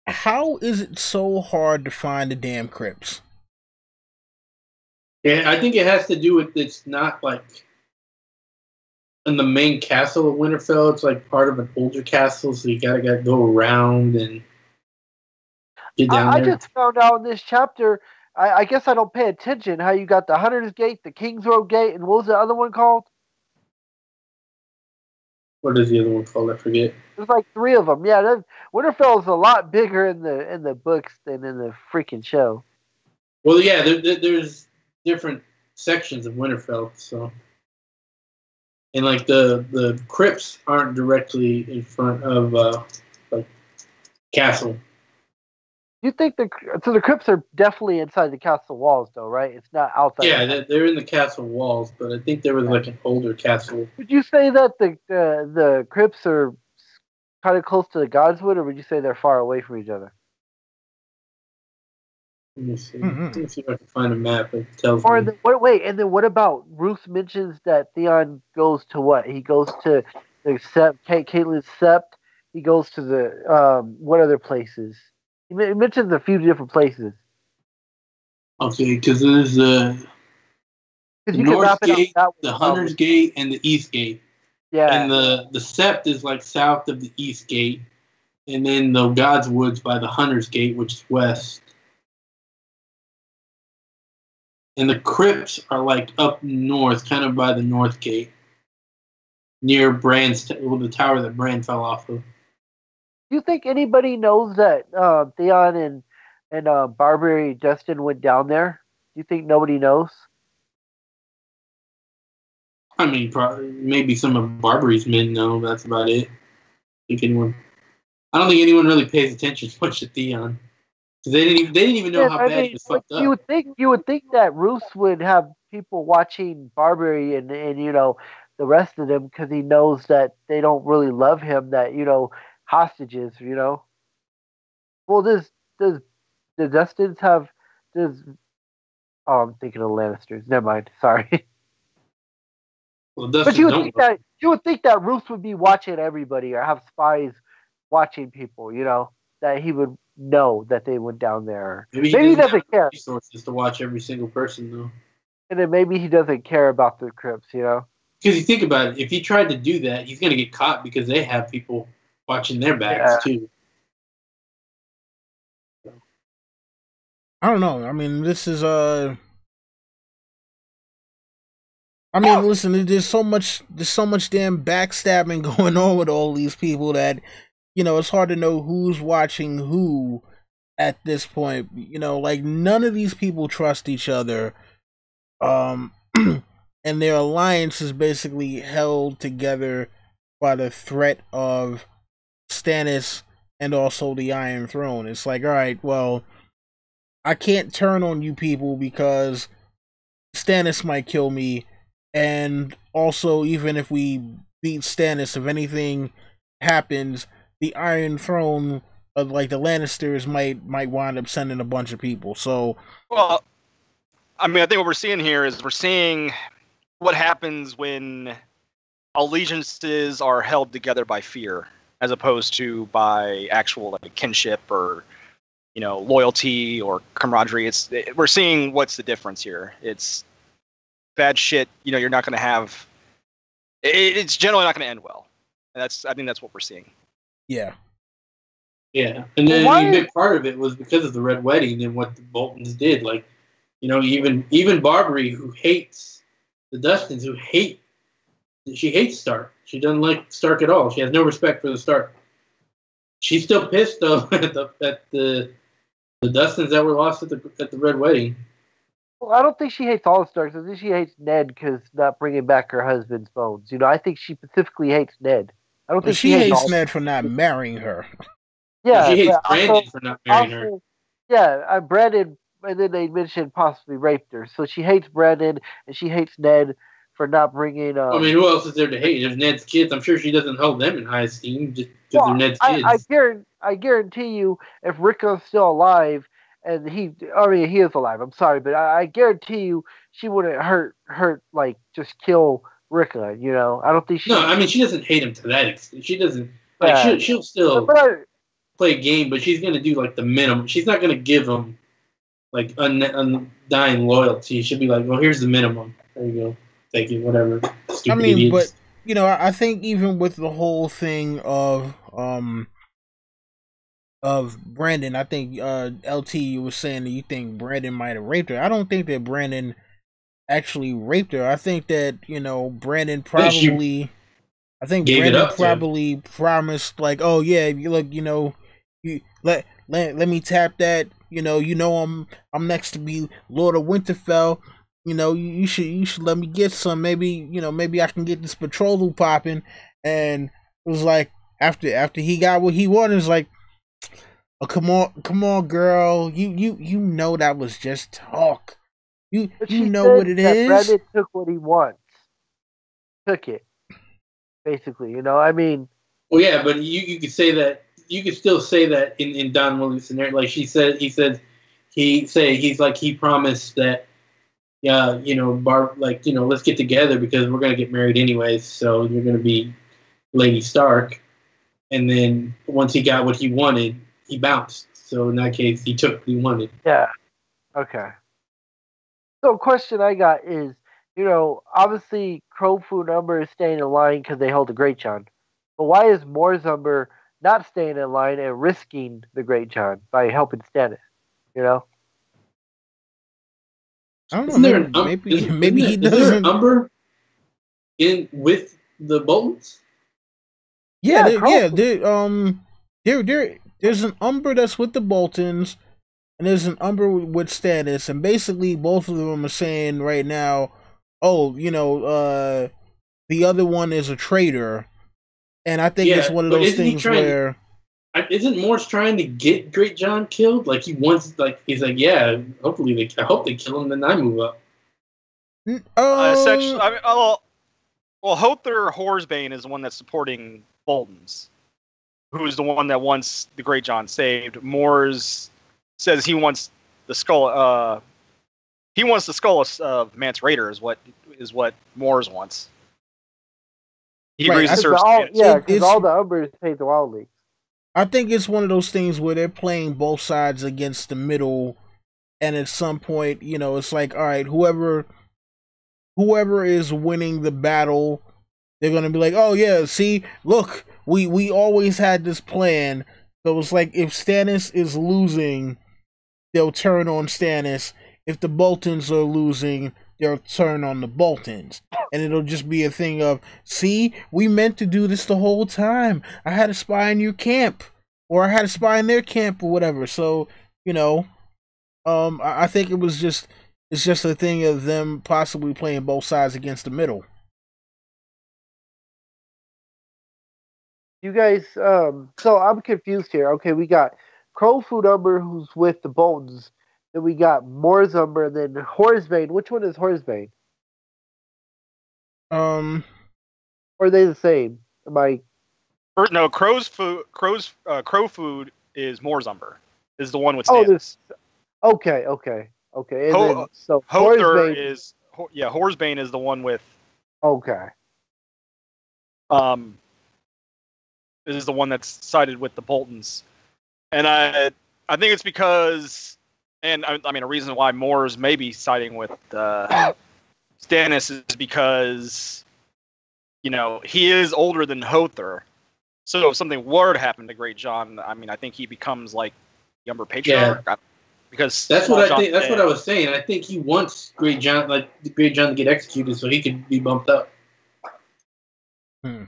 [SPEAKER 1] how is it so hard to find the damn crypts?
[SPEAKER 2] Yeah, I think it has to do with it's not like in the main castle of Winterfell. It's like part of an older castle, so you gotta go around and get down there.
[SPEAKER 3] I just found out in this chapter. I guess I don't pay attention. How you got the Hunter's Gate, the King's Road Gate, and what was the other one called?
[SPEAKER 2] What is the other one called? I forget.
[SPEAKER 3] There's like 3 of them. Yeah, Winterfell is a lot bigger in the books than in the freaking show.
[SPEAKER 2] Well, yeah, there's different sections of Winterfell, so and like the crypts aren't directly in front of like castle.
[SPEAKER 3] You think the crypts are definitely inside the castle walls, though, right? It's not outside.
[SPEAKER 2] Yeah, they're in the castle walls, but I think there was like an older castle.
[SPEAKER 3] Would you say that the crypts are kind of close to the Godswood, or would you say they're far away from each other?
[SPEAKER 2] Let me see. Let me see if I can find a map that tells
[SPEAKER 3] me. And then what about Roose mentions that Theon goes to what? He goes to the Sept, Caitlyn's Sept. He goes to the what other places? He mentions a few different places.
[SPEAKER 2] Okay, because there's the North Gate, the Hunter's Gate, and the East Gate.
[SPEAKER 3] Yeah.
[SPEAKER 2] And the Sept is like south of the East Gate, and then the Godswood's by the Hunter's Gate, which is west. And the crypts are like up north, kind of by the North Gate, near the tower that Bran fell off of.
[SPEAKER 3] Do you think anybody knows that Theon and Barbary Justin went down there? Do you think nobody knows?
[SPEAKER 2] I mean, probably, maybe some of Barbary's men know. That's about it. I don't think anyone really pays attention much to Theon. They didn't even know how bad he was fucked up.
[SPEAKER 3] You would think that Roose would have people watching Barbary and the rest of them because he knows that they don't really love him. That hostages. Well, does Dustins have I'm thinking of Lannisters. Never mind. Sorry.
[SPEAKER 2] Well,
[SPEAKER 3] but you would think that Roose would be watching everybody or have spies watching people. That he would know that they went down there. Maybe he doesn't care.
[SPEAKER 2] Resources to watch every single person, though.
[SPEAKER 3] And then maybe he doesn't care about the crypts,
[SPEAKER 2] Because you think about it, if he tried to do that, he's going to get caught because they have people watching their backs too.
[SPEAKER 1] I don't know. I mean, this is I mean, listen. There's so much damn backstabbing going on with all these people that it's hard to know who's watching who at this point. Like none of these people trust each other, and their alliance is basically held together by the threat of Stannis and also the Iron Throne. It's like, all right, well, I can't turn on you people because Stannis might kill me, and also even if we beat Stannis, if anything happens, the Iron Throne of like the Lannisters might wind up sending a bunch of people. So,
[SPEAKER 4] well, I mean, I think what we're seeing here is we're seeing what happens when allegiances are held together by fear, as opposed to by actual like kinship or loyalty or camaraderie. We're seeing what's the difference here. It's bad shit. You're not going to have. It's generally not going to end well. And I think that's what we're seeing.
[SPEAKER 1] Yeah.
[SPEAKER 2] Yeah, and then a big part of it was because of the Red Wedding and what the Boltons did. Like, even Barbary, who hates the Dustins, she hates Stark. She doesn't like Stark at all. She has no respect for the Stark. She's still pissed though at the Dustins that were lost at the Red Wedding.
[SPEAKER 3] Well, I don't think she hates all the Starks. I think she hates Ned because not bringing back her husband's bones. I think she specifically hates Ned. I don't think
[SPEAKER 1] she hates Ned for not marrying her.
[SPEAKER 3] Yeah,
[SPEAKER 2] she hates Brandon for not marrying her.
[SPEAKER 3] Yeah, Brandon, and then they mentioned possibly raped her. So she hates Brandon and she hates Ned for not bringing.
[SPEAKER 2] I mean, who else is there to hate? There's Ned's kids. I'm sure she doesn't hold them in high esteem just because they're Ned's kids.
[SPEAKER 3] I guarantee you, if Rickon's still alive, and he is alive. I'm sorry, but I guarantee you, she wouldn't hurt like just kill Rickon. I don't think she.
[SPEAKER 2] No, I mean she doesn't hate him to that extent. She doesn't. Like she'll still play a game, but she's gonna do like the minimum. She's not gonna give him like undying loyalty. She'll be like, "Well, here's the minimum. There you go. Thank you. Whatever." Stupid idiots.
[SPEAKER 1] But I think even with the whole thing of Brandon, I think LT, you was saying that you think Brandon might have raped her. I don't think that Brandon actually raped her. I think that Brandon probably. I think Brandon probably promised, like, oh yeah, look, you let me tap that. I'm next to be Lord of Winterfell. You should let me get some. Maybe maybe I can get this betrothal popping. And it was like after he got what he wanted, it's like, oh come on, girl. You know that was just talk. You know what it is.
[SPEAKER 3] Brandon took what he wants. Took it. Basically, I mean.
[SPEAKER 2] Well, yeah, but you could say that. You could still say that in Don Willie's scenario. Like he's like he promised that. Yeah, let's get together because we're gonna get married anyways. So you're gonna be Lady Stark. And then once he got what he wanted, he bounced. So in that case, he took what he wanted.
[SPEAKER 3] Yeah. Okay. So, question I got is. Obviously, Crowfoot Umber is staying in line because they hold the Great John. But why is Moore's Umber not staying in line and risking the Great John by helping Stannis?
[SPEAKER 1] I don't know. Maybe he doesn't.
[SPEAKER 2] Is there an Umber in with the Boltons?
[SPEAKER 1] Yeah, there's an Umber that's with the Boltons, and there's an Umber with Stannis, and basically both of them are saying right now, oh, the other one is a traitor, and I think it's one of those things where
[SPEAKER 2] isn't Morse trying to get Great John killed? Like he wants, like he's like, yeah, hopefully I hope they kill him, then I move up.
[SPEAKER 4] Essentially, Hother Horsebane is the one that's supporting Bolton's, who's the one that wants the Great John saved. Moores says he wants the skull. He wants the skull of Mance Raider is what Moores wants. He agrees to serve.
[SPEAKER 3] Because all the Umbers hate the Wild League.
[SPEAKER 1] I think it's one of those things where they're playing both sides against the middle, and at some point, it's like, all right, whoever is winning the battle, they're gonna be like, oh yeah, see, look, we always had this plan. So it's like if Stannis is losing, they'll turn on Stannis. If the Boltons are losing, they'll turn on the Boltons. And it'll just be a thing of, see, we meant to do this the whole time. I had a spy in your camp. Or I had a spy in their camp or whatever. So, I think it's just a thing of them possibly playing both sides against the middle.
[SPEAKER 3] You guys, so I'm confused here. Okay, we got Crowfoot Umber who's with the Boltons. Then we got Moore's Umber, and then Horsebane. Which one is Horsebane? Or are they the same?
[SPEAKER 4] No, Crowfoot is Moore's Umber. Is the one with Stannis.
[SPEAKER 3] Okay. And
[SPEAKER 4] Horsebane is the one with.
[SPEAKER 3] Okay.
[SPEAKER 4] is the one that's sided with the Boltons, and I think it's because, and I mean, a reason why Moore's may be siding with Stannis is because, you know, he is older than Hother, so if something were to happen to Great John, I mean, I think he becomes like the Umber Patriarch.
[SPEAKER 2] Yeah.
[SPEAKER 4] Because
[SPEAKER 2] that's what I think. That's what I was saying. I think he wants Great John to get executed so he could be bumped up.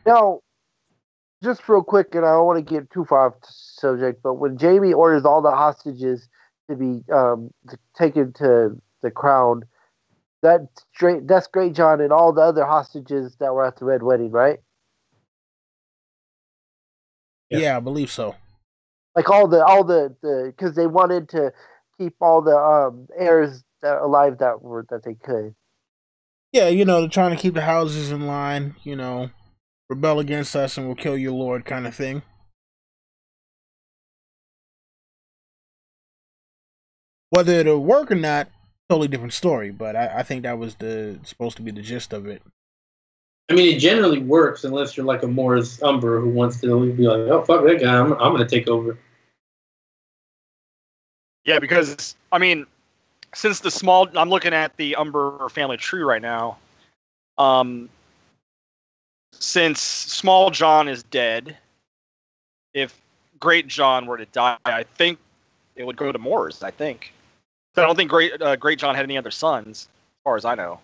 [SPEAKER 3] Now, just real quick, and I don't want to get too far off the subject, but when Jaime orders all the hostages to be taken to the crown, that's Great John and all the other hostages that were at the Red Wedding, right?
[SPEAKER 1] Yeah, I believe so.
[SPEAKER 3] Like all the because they wanted to keep all the heirs alive that they could.
[SPEAKER 1] Yeah, you know, they're trying to keep the houses in line, you know, rebel against us and we'll kill your lord kind of thing. Whether it'll work or not, totally different story, but I think that was supposed to be the gist of it.
[SPEAKER 2] I mean, it generally works unless you're like a Morris Umber who wants to be like, oh, fuck that guy, I'm going to take over.
[SPEAKER 4] Yeah, because, I mean, since I'm looking at the Umber family tree right now, since Small John is dead, if Great John were to die, I think it would go to Moors, I think. So I don't think Great John had any other sons, as far as I know.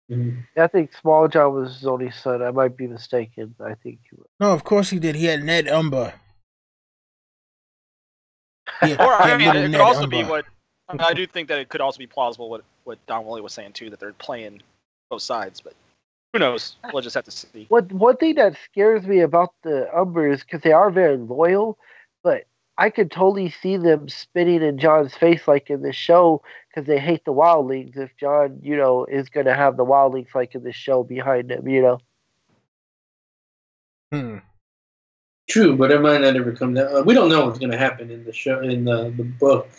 [SPEAKER 2] Mm-hmm.
[SPEAKER 3] I think Small John was his only son. I might be mistaken. I think he was.
[SPEAKER 1] No, of course he did. He had Ned Umber.
[SPEAKER 4] Or I mean, it could also be what I do think that it could also be plausible what Don Woolley was saying too, that they're playing both sides, but who knows? We'll just have to see.
[SPEAKER 3] One thing that scares me about the Umbers, because they are very loyal, but I could totally see them spitting in John's face like in the show because they hate the wildlings. If John, you know, is going to have the wildlings like in the show behind him, you know.
[SPEAKER 2] True, but it might not ever come down. We don't know what's going to happen in the show, in the book.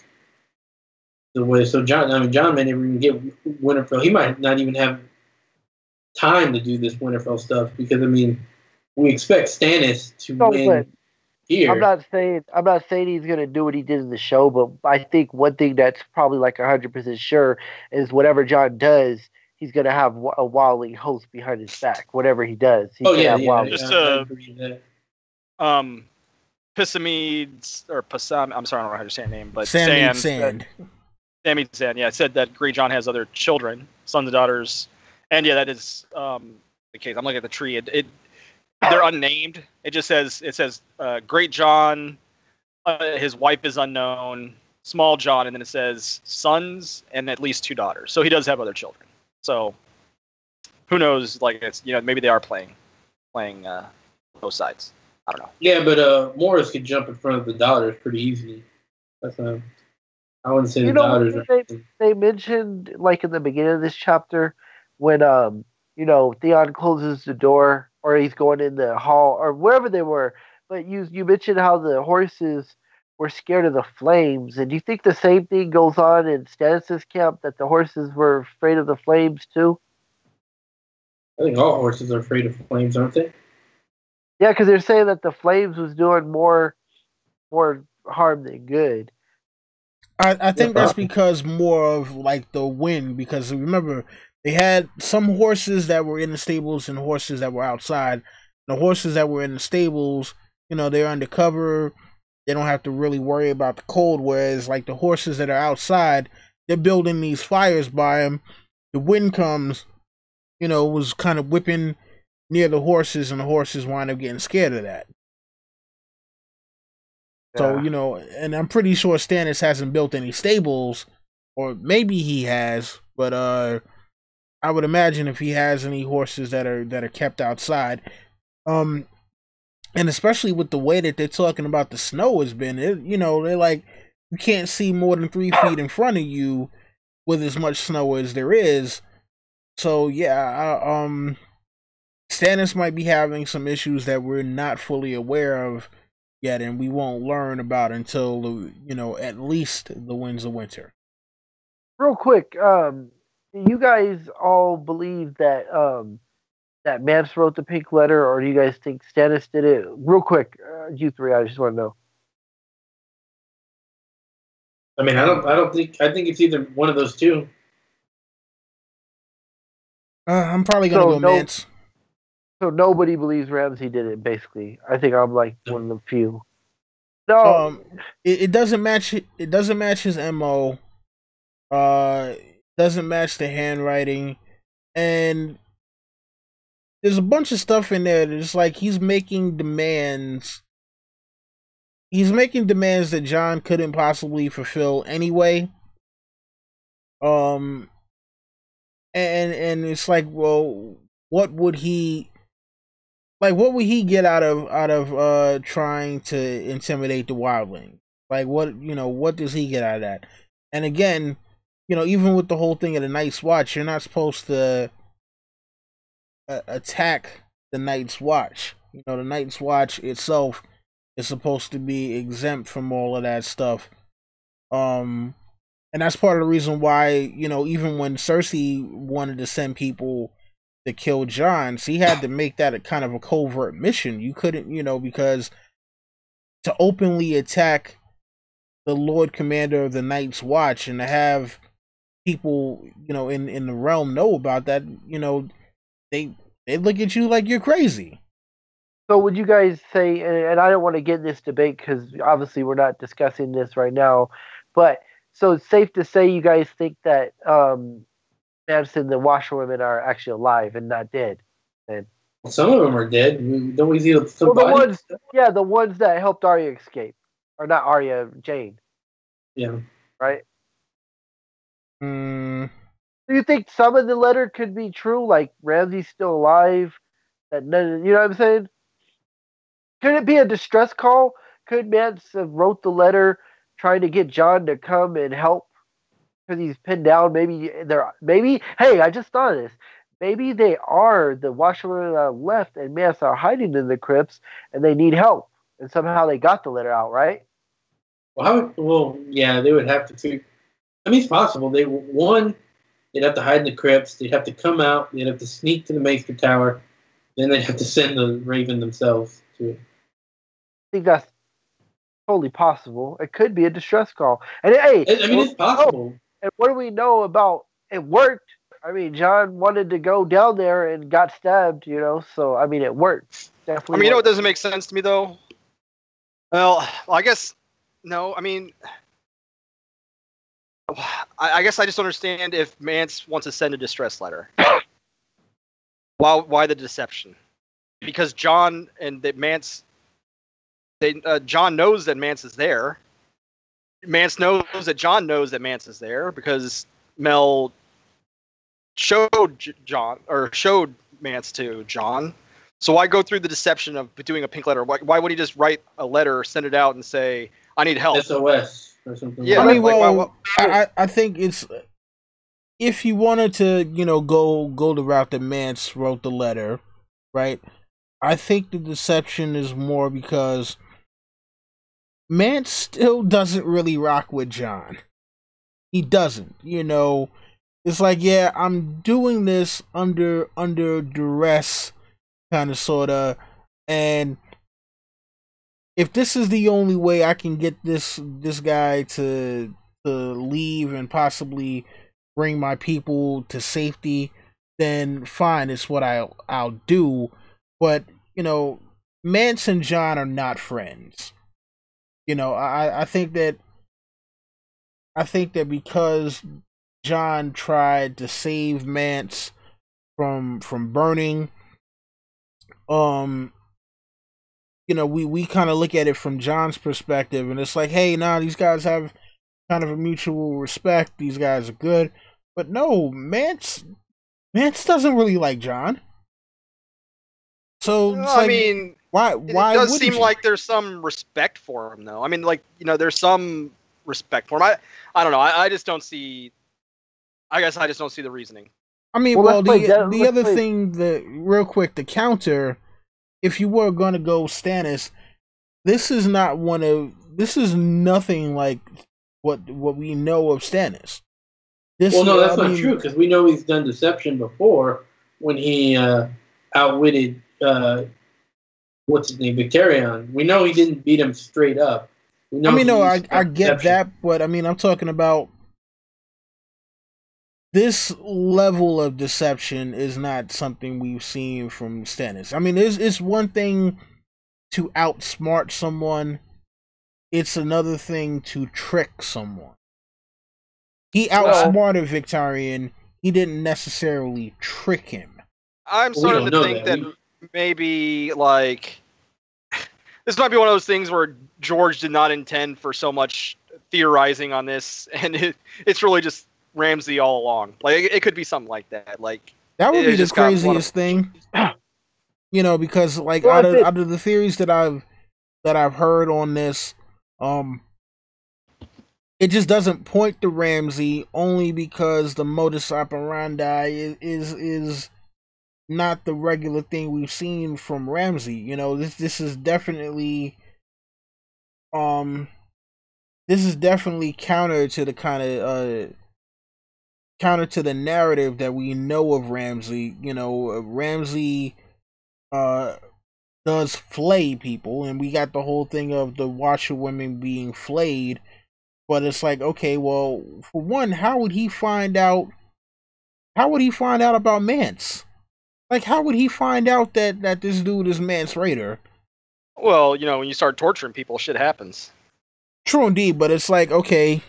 [SPEAKER 2] The way John may never even get Winterfell. He might not even have time to do this Winterfell stuff because I mean, we expect Stannis to win here.
[SPEAKER 3] I'm not saying he's going to do what he did in the show, but I think one thing that's probably like 100% sure is whatever John does, he's going to have a wildling host behind his back. Whatever he does, he's going to have wildlings.
[SPEAKER 4] Pissamides or Passam. I'm sorry, I don't know how to say her name, but
[SPEAKER 1] Sand.
[SPEAKER 4] Sammy Sand. Yeah, said that Great John has other children, sons and daughters, and yeah, that is the case. I'm looking at the tree. They're unnamed. It says Great John. His wife is unknown. Small John, and then it says sons and at least 2 daughters. So he does have other children. So who knows? Like it's maybe they are playing both sides. I don't know.
[SPEAKER 2] Yeah, but Morris could jump in front of the daughters pretty easily. That's I wouldn't say the daughters.
[SPEAKER 3] They mentioned like in the beginning of this chapter when Theon closes the door or he's going in the hall or wherever they were. But you mentioned how the horses were scared of the flames, and do you think the same thing goes on in Stannis' camp, that the horses were afraid of the flames too?
[SPEAKER 2] I think all horses are afraid of flames, aren't they?
[SPEAKER 3] Yeah, because they're saying that the flames was doing more harm than good.
[SPEAKER 1] I think that's because more of like the wind, because remember they had some horses that were in the stables and horses that were outside. The horses that were in the stables, they're undercover. They don't have to really worry about the cold, whereas like the horses that are outside, they're building these fires by them. The wind comes, was kind of whipping near the horses, and the horses wind up getting scared of that. Yeah. So, and I'm pretty sure Stannis hasn't built any stables, or maybe he has, but I would imagine if he has any horses that are kept outside, and especially with the way that they're talking about the snow has been, they're like, you can't see more than 3 feet in front of you with as much snow as there is. So yeah, Stannis might be having some issues that we're not fully aware of yet, and we won't learn about until at least the Winds of Winter.
[SPEAKER 3] Real quick, you guys all believe that that Mance wrote the pink letter, or do you guys think Stannis did it? Real quick, you three, I just want to know.
[SPEAKER 2] I mean, I think it's either one of those two.
[SPEAKER 1] I'm probably gonna go Mance.
[SPEAKER 3] So nobody believes Ramsay did it. Basically, I think I'm like one of the few. No,
[SPEAKER 1] it doesn't match. It doesn't match his MO. Doesn't match the handwriting, and there's a bunch of stuff in there that's like he's making demands. He's making demands that Jon couldn't possibly fulfill anyway. And it's like, well, what would he get out of trying to intimidate the wildling? Like, what does he get out of that? And again, even with the whole thing of the Night's Watch, you're not supposed to attack the Night's Watch. The Night's Watch itself is supposed to be exempt from all of that stuff. And that's part of the reason why, even when Cersei wanted to send people to kill Jon, she had to make that a kind of a covert mission. You couldn't, because to openly attack the Lord Commander of the Night's Watch and to have people, in the realm know about that, they look at you like you're crazy.
[SPEAKER 3] So would you guys say, and I don't want to get in this debate because obviously we're not discussing this right now, but so it's safe to say you guys think that Mance and the washerwomen are actually alive and not dead? And
[SPEAKER 2] some of them are dead. Don't we see some bodies?
[SPEAKER 3] The ones that helped Arya escape. Or not Arya, Jane.
[SPEAKER 2] Yeah.
[SPEAKER 3] Right? Do you think some of the letter could be true? Like Ramsay's still alive? That none, you know what I'm saying? Could it be a distress call? Could Mance have wrote the letter trying to get Jon to come and help because he's pinned down? Maybe. Hey, I just thought of this. Maybe they are the washerwomen that left, and Mance are hiding in the crypts, and they need help, and somehow they got the letter out, right?
[SPEAKER 2] Well, yeah, they would have to. I mean, it's possible. They'd have to hide in the crypts. They'd have to come out. They'd have to sneak to the Maester Tower. Then they'd have to send the Raven themselves to it.
[SPEAKER 3] I think that's totally possible. It could be a distress call. And hey,
[SPEAKER 2] it's possible.
[SPEAKER 3] And what do we know about it? Worked. I mean, Jon wanted to go down there and got stabbed, so I mean, it worked. Definitely.
[SPEAKER 4] I mean, what doesn't make sense to me though? Well, I guess no. I mean, I guess I just don't understand if Mance wants to send a distress letter. Why the deception? Because Jon and that Mance, Jon knows that Mance is there. Mance knows that Jon knows that Mance is there because Mel showed Mance to Jon. So why go through the deception of doing a pink letter? Why would he just write a letter, send it out, and say, "I need help"?
[SPEAKER 2] SOS or something.
[SPEAKER 4] Yeah,
[SPEAKER 1] I mean, I think it's if he wanted to, go the route that Mance wrote the letter, right? I think the deception is more because Mance still doesn't really rock with Jon. He doesn't, It's like, yeah, I'm doing this under duress, kind of, sorta, and if this is the only way I can get this guy to leave and possibly bring my people to safety, then fine, it's what I'll do. But Mance and Jon are not friends. I think that because Jon tried to save Mance from burning, we kind of look at it from Jon's perspective, and it's like, hey, these guys have kind of a mutual respect. These guys are good, but no, Mance doesn't really like Jon. So
[SPEAKER 4] I mean,
[SPEAKER 1] why?
[SPEAKER 4] It does seem like there's some respect for him, though. I mean, there's some respect for him. I don't know. I just don't see. I guess I just don't see the reasoning.
[SPEAKER 1] I mean, the other thing, real quick, the counter. If you were gonna go Stannis, this is nothing like what we know of Stannis.
[SPEAKER 2] That's not true, because we know he's done deception before when he outwitted what's his name, Victorion. We know he didn't beat him straight up. We know
[SPEAKER 1] I get that, but I mean, I'm talking about this level of deception is not something we've seen from Stannis. I mean, it's one thing to outsmart someone. It's another thing to trick someone. He outsmarted Victorian. He didn't necessarily trick him.
[SPEAKER 4] I'm starting to think that maybe, like, this might be one of those things where George did not intend for so much theorizing on this, and it's really just Ramsay all along. Like, it could be something like that. Like,
[SPEAKER 1] that would be the craziest thing. You know, because like out of the theories that I've heard on this, it just doesn't point to Ramsay only because the modus operandi is not the regular thing we've seen from Ramsay. You know, this is definitely counter to the kind of counter to the narrative that we know of Ramsay. You know, Ramsay does flay people, and we got the whole thing of the washerwomen being flayed. But it's like, okay, well, for one, how would he find out about Mance? Like, how would he find out that this dude is Mance Rayder?
[SPEAKER 4] Well, you know, when you start torturing people, shit happens.
[SPEAKER 1] True indeed, but it's like, okay,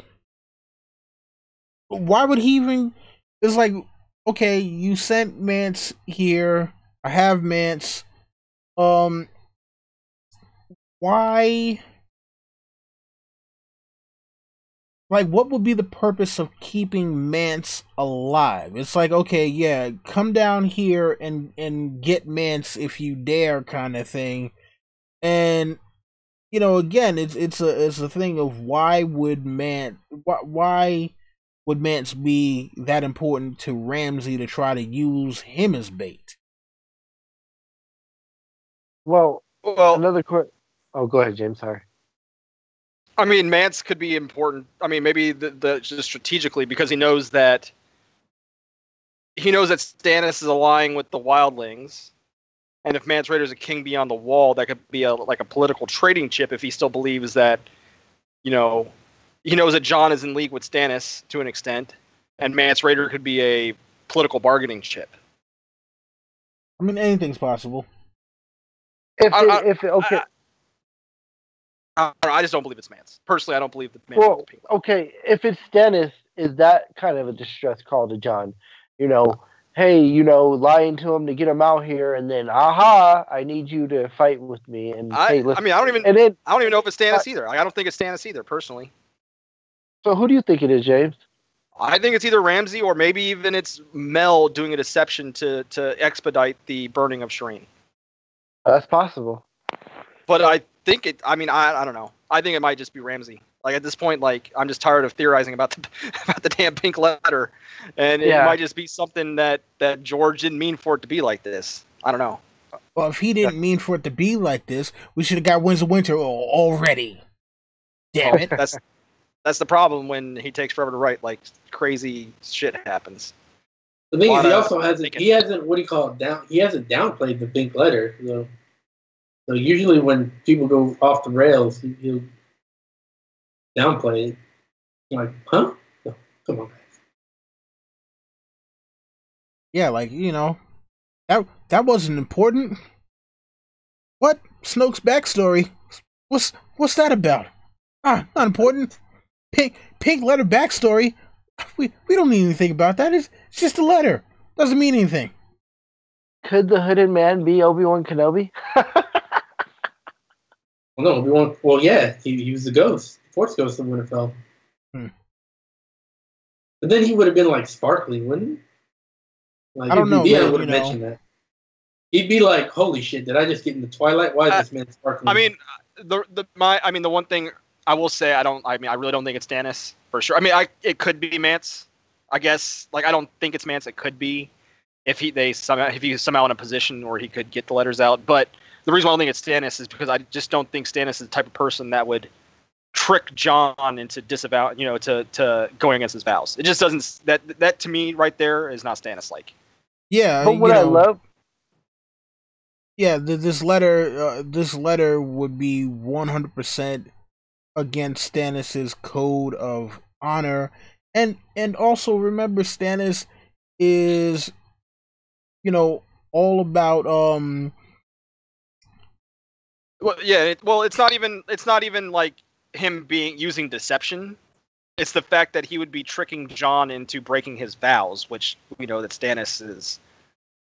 [SPEAKER 1] why would he even? It's like, okay, you sent Mance here. I have Mance. Why? Like, what would be the purpose of keeping Mance alive? It's like, okay, yeah, come down here and get Mance if you dare, kind of thing. And you know, again, it's a thing of why would Mance be that important to Ramsay to try to use him as bait?
[SPEAKER 3] Well, another question. Oh, go ahead, James. Sorry.
[SPEAKER 4] I mean, Mance could be important. I mean, maybe just strategically, because he knows that Stannis is allying with the wildlings, and if Mance Rayder is a king beyond the wall, that could be like a political trading chip if he still believes that, you know, he knows that Jon is in league with Stannis to an extent, and Mance Rayder could be a political bargaining chip.
[SPEAKER 1] I mean, anything's possible.
[SPEAKER 4] I just don't believe it's Mance. Personally, I don't believe that Mance.
[SPEAKER 3] Well, okay, if it's Stannis, is that kind of a distress call to Jon? You know, hey, you know, lying to him to get him out here, and then, I need you to fight with me. And hey, listen.
[SPEAKER 4] I mean, I don't even know if it's Stannis either. Like, I don't think it's Stannis either, personally.
[SPEAKER 3] So who do you think it is, James?
[SPEAKER 4] I think it's either Ramsay or maybe even it's Mel doing a deception to expedite the burning of Shireen.
[SPEAKER 3] That's possible.
[SPEAKER 4] But I think it. I mean, I don't know. I think it might just be Ramsay. Like, at this point, like, I'm just tired of theorizing about the damn pink letter, and it might just be something that George didn't mean for it to be like this. I don't know.
[SPEAKER 1] Well, if he didn't mean for it to be like this, we should have got Winds of Winter already. Damn it.
[SPEAKER 4] That's the problem when he takes forever to write. Like, crazy shit happens.
[SPEAKER 2] The thing is, he also hasn't. He hasn't. What do you call it? He hasn't downplayed the pink letter. You know? So usually when people go off the rails, he'll downplay it. You're like, huh? No, come on, guys.
[SPEAKER 1] Yeah, like, you know, that wasn't important. What? Snoke's backstory? What's that about? Not important. Pink letter backstory. We don't need anything about that. It's just a letter. Doesn't mean anything.
[SPEAKER 3] Could the hooded man be Obi-Wan Kenobi?
[SPEAKER 2] Well, no, Obi-Wan. Well, yeah, he was the ghost, Force Ghost of Winterfell. But then he would have been like sparkling, wouldn't he? Like,
[SPEAKER 1] I don't know.
[SPEAKER 2] Theon would have mentioned that. He'd be like, "Holy shit! Did I just get in the Twilight? Why is this man sparkling?"
[SPEAKER 4] I mean, the one thing I will say, I really don't think it's Stannis for sure. I mean, it could be Mance, I guess. Like, I don't think it's Mance. It could be if he's somehow in a position where he could get the letters out. But the reason why I don't think it's Stannis is because I just don't think Stannis is the type of person that would trick Jon into disavow, you know, to going against his vows. It just doesn't. That to me right there is not Stannis like.
[SPEAKER 1] Yeah,
[SPEAKER 3] but what I love,
[SPEAKER 1] yeah, this letter would be 100% against Stannis's code of honor, and also remember Stannis is, all about
[SPEAKER 4] Well, yeah. Well, it's not even like him being using deception. It's the fact that he would be tricking Jon into breaking his vows, which we know that Stannis is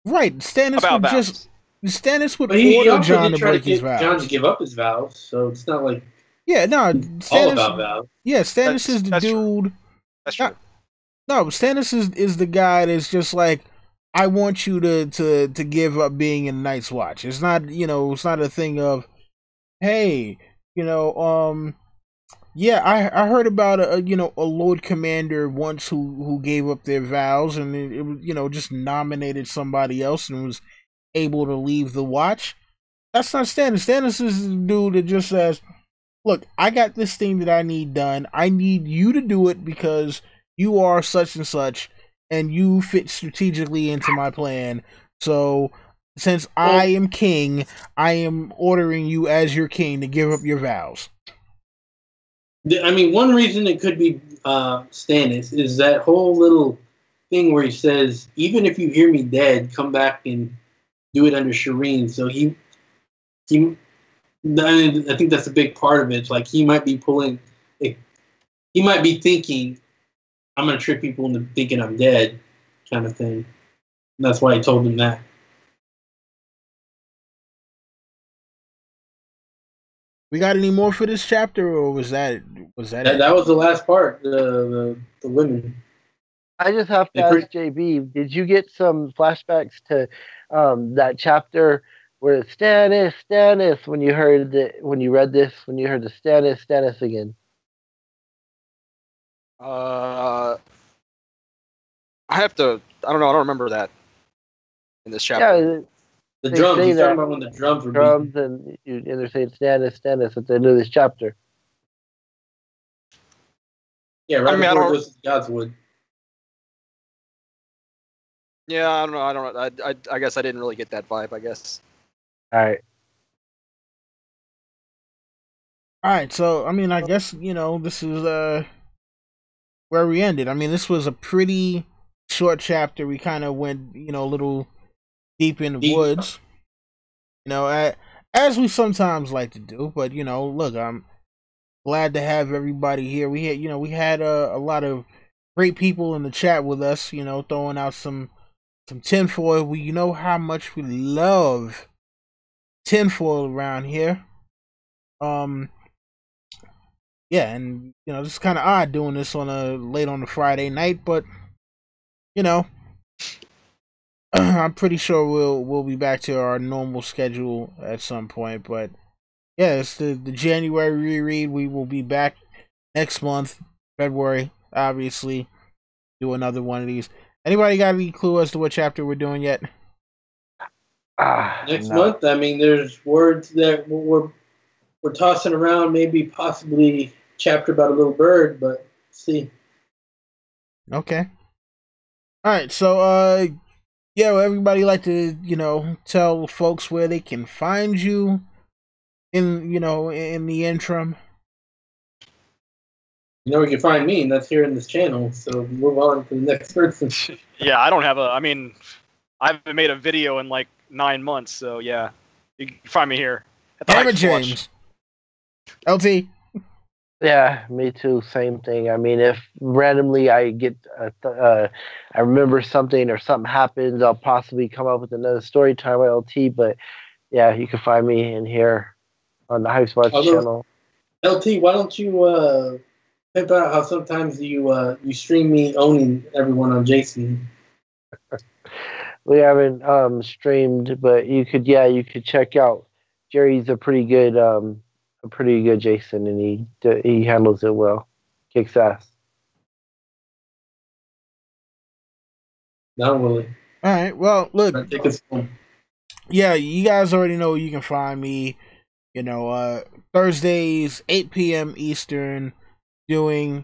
[SPEAKER 1] right.
[SPEAKER 4] about vows.
[SPEAKER 1] Stannis would
[SPEAKER 2] But he
[SPEAKER 1] order
[SPEAKER 2] also
[SPEAKER 1] Jon
[SPEAKER 2] did
[SPEAKER 1] to
[SPEAKER 2] try to
[SPEAKER 1] break his
[SPEAKER 2] get John to
[SPEAKER 1] vows.
[SPEAKER 2] give up his vows, so it's not like
[SPEAKER 1] Yeah, no,
[SPEAKER 2] all
[SPEAKER 1] Stannis.
[SPEAKER 2] about vows.
[SPEAKER 1] Yeah, Stannis is the
[SPEAKER 4] That's true.
[SPEAKER 1] dude.
[SPEAKER 4] That's
[SPEAKER 1] No,
[SPEAKER 4] true.
[SPEAKER 1] no, Stannis is the guy that's just like, I want you to give up being in Night's Watch. It's not, it's not a thing of, hey, you know, yeah, I heard about a Lord Commander once who gave up their vows, and it was, just nominated somebody else and was able to leave the watch. That's not Stannis. Stannis is the dude that just says, look, I got this thing that I need done. I need you to do it because you are such and such, and you fit strategically into my plan. So, since I am king, I am ordering you as your king to give up your vows.
[SPEAKER 2] I mean, one reason it could be Stannis is that whole little thing where he says, "Even if you hear me dead, come back and do it under Shireen." So he, I think that's a big part of it. It's like he might be he might be thinking, "I'm gonna trick people into thinking I'm dead," kind of thing. And that's why he told him that.
[SPEAKER 1] We got any more for this chapter, or was that it?
[SPEAKER 2] That was the last part. The women.
[SPEAKER 3] I just have to ask JB, did you get some flashbacks to that chapter where it's Stannis when you heard when you read this, when you heard the Stannis again?
[SPEAKER 4] I have to. I don't know. I don't remember that in this chapter.
[SPEAKER 3] Yeah,
[SPEAKER 2] the drums. He's talking about when the drums were
[SPEAKER 3] drums, and they're saying Stannis at the end of this chapter.
[SPEAKER 2] Yeah, right before it goes to Godswood.
[SPEAKER 4] Yeah, I don't know. I guess I didn't really get that vibe. I guess.
[SPEAKER 3] All right.
[SPEAKER 1] All right. So I mean, I guess this is where we ended. I mean, this was a pretty short chapter. We kind of went a little deep in the woods. As we sometimes like to do. But look, I'm glad to have everybody here. We had a lot of great people in the chat with us. Throwing out some tinfoil. We know how much we love tinfoil around here. Yeah, and it's kind of odd doing this late on a Friday night, but I'm pretty sure we'll be back to our normal schedule at some point. But yeah, it's the January reread. We will be back next month, February, obviously, do another one of these. Anybody got any clue as to what chapter we're doing yet?
[SPEAKER 2] Next month, I mean, there's words that we're tossing around, maybe possibly chapter about a little bird, but see.
[SPEAKER 1] Okay. All right, so yeah, well, everybody like to tell folks where they can find you in in the interim.
[SPEAKER 2] You can find me, and that's here in this channel. So move on to the next person.
[SPEAKER 4] Yeah, I don't have I haven't made a video in like 9 months, so yeah, you can find me here.
[SPEAKER 1] Damn it, James. LT.
[SPEAKER 3] Yeah, me too. Same thing. I mean, if randomly I get, I remember something or something happens, I'll possibly come up with another story time with LT. But yeah, you can find me in here on the Hypespots channel.
[SPEAKER 2] LT, why don't you pimp out how sometimes you stream me owning everyone on Jason?
[SPEAKER 3] We haven't streamed, but you could check out. Jerry's a pretty good Jason, and he handles it well. Kicks ass.
[SPEAKER 2] Not really.
[SPEAKER 1] All right. Well, look. Yeah, you guys already know you can find me. Thursdays 8 p.m. Eastern, doing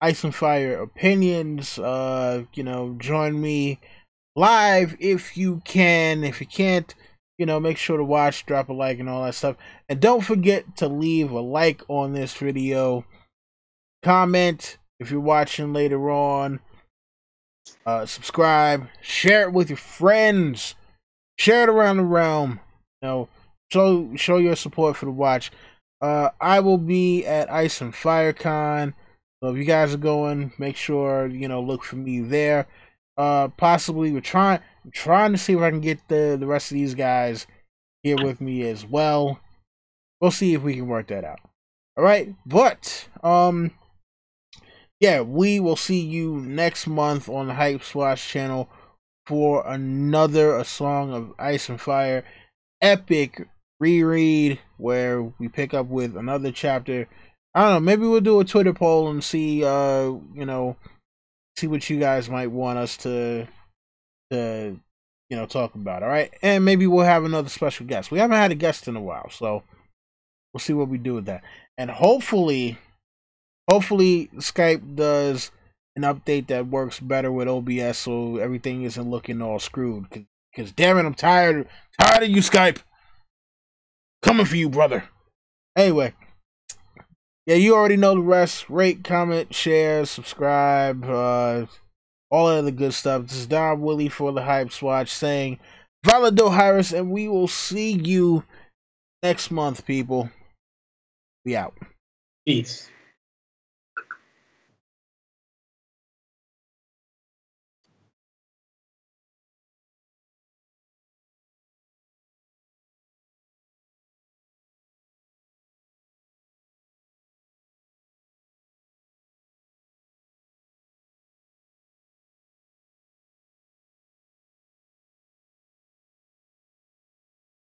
[SPEAKER 1] Ice and Fire opinions. Join me live if you can. If you can't, make sure to watch, drop a like, and all that stuff. And don't forget to leave a like on this video. Comment if you're watching later on. Subscribe. Share it with your friends. Share it around the realm. Show your support for the watch. I will be at Ice and Fire Con. So if you guys are going, make sure look for me there. Possibly we're trying to see if I can get the rest of these guys here with me as well. We'll see if we can work that out. All right, but yeah, we will see you next month on the Hype Swatch channel for another A Song of Ice and Fire epic reread where we pick up with another chapter. I don't know, maybe we'll do a Twitter poll and see see what you guys might want us to talk about. All right, and maybe we'll have another special guest. We haven't had a guest in a while, so we'll see what we do with that. And hopefully Skype does an update that works better with OBS, so everything isn't looking all screwed. Because damn it, I'm tired of you, Skype. Coming for you, brother. Anyway, yeah, you already know the rest. Rate, comment, share, subscribe, all of the good stuff. This is Don Willie for the Hype Swatch saying Valado Harris, and we will see you next month, people. We out.
[SPEAKER 2] Peace.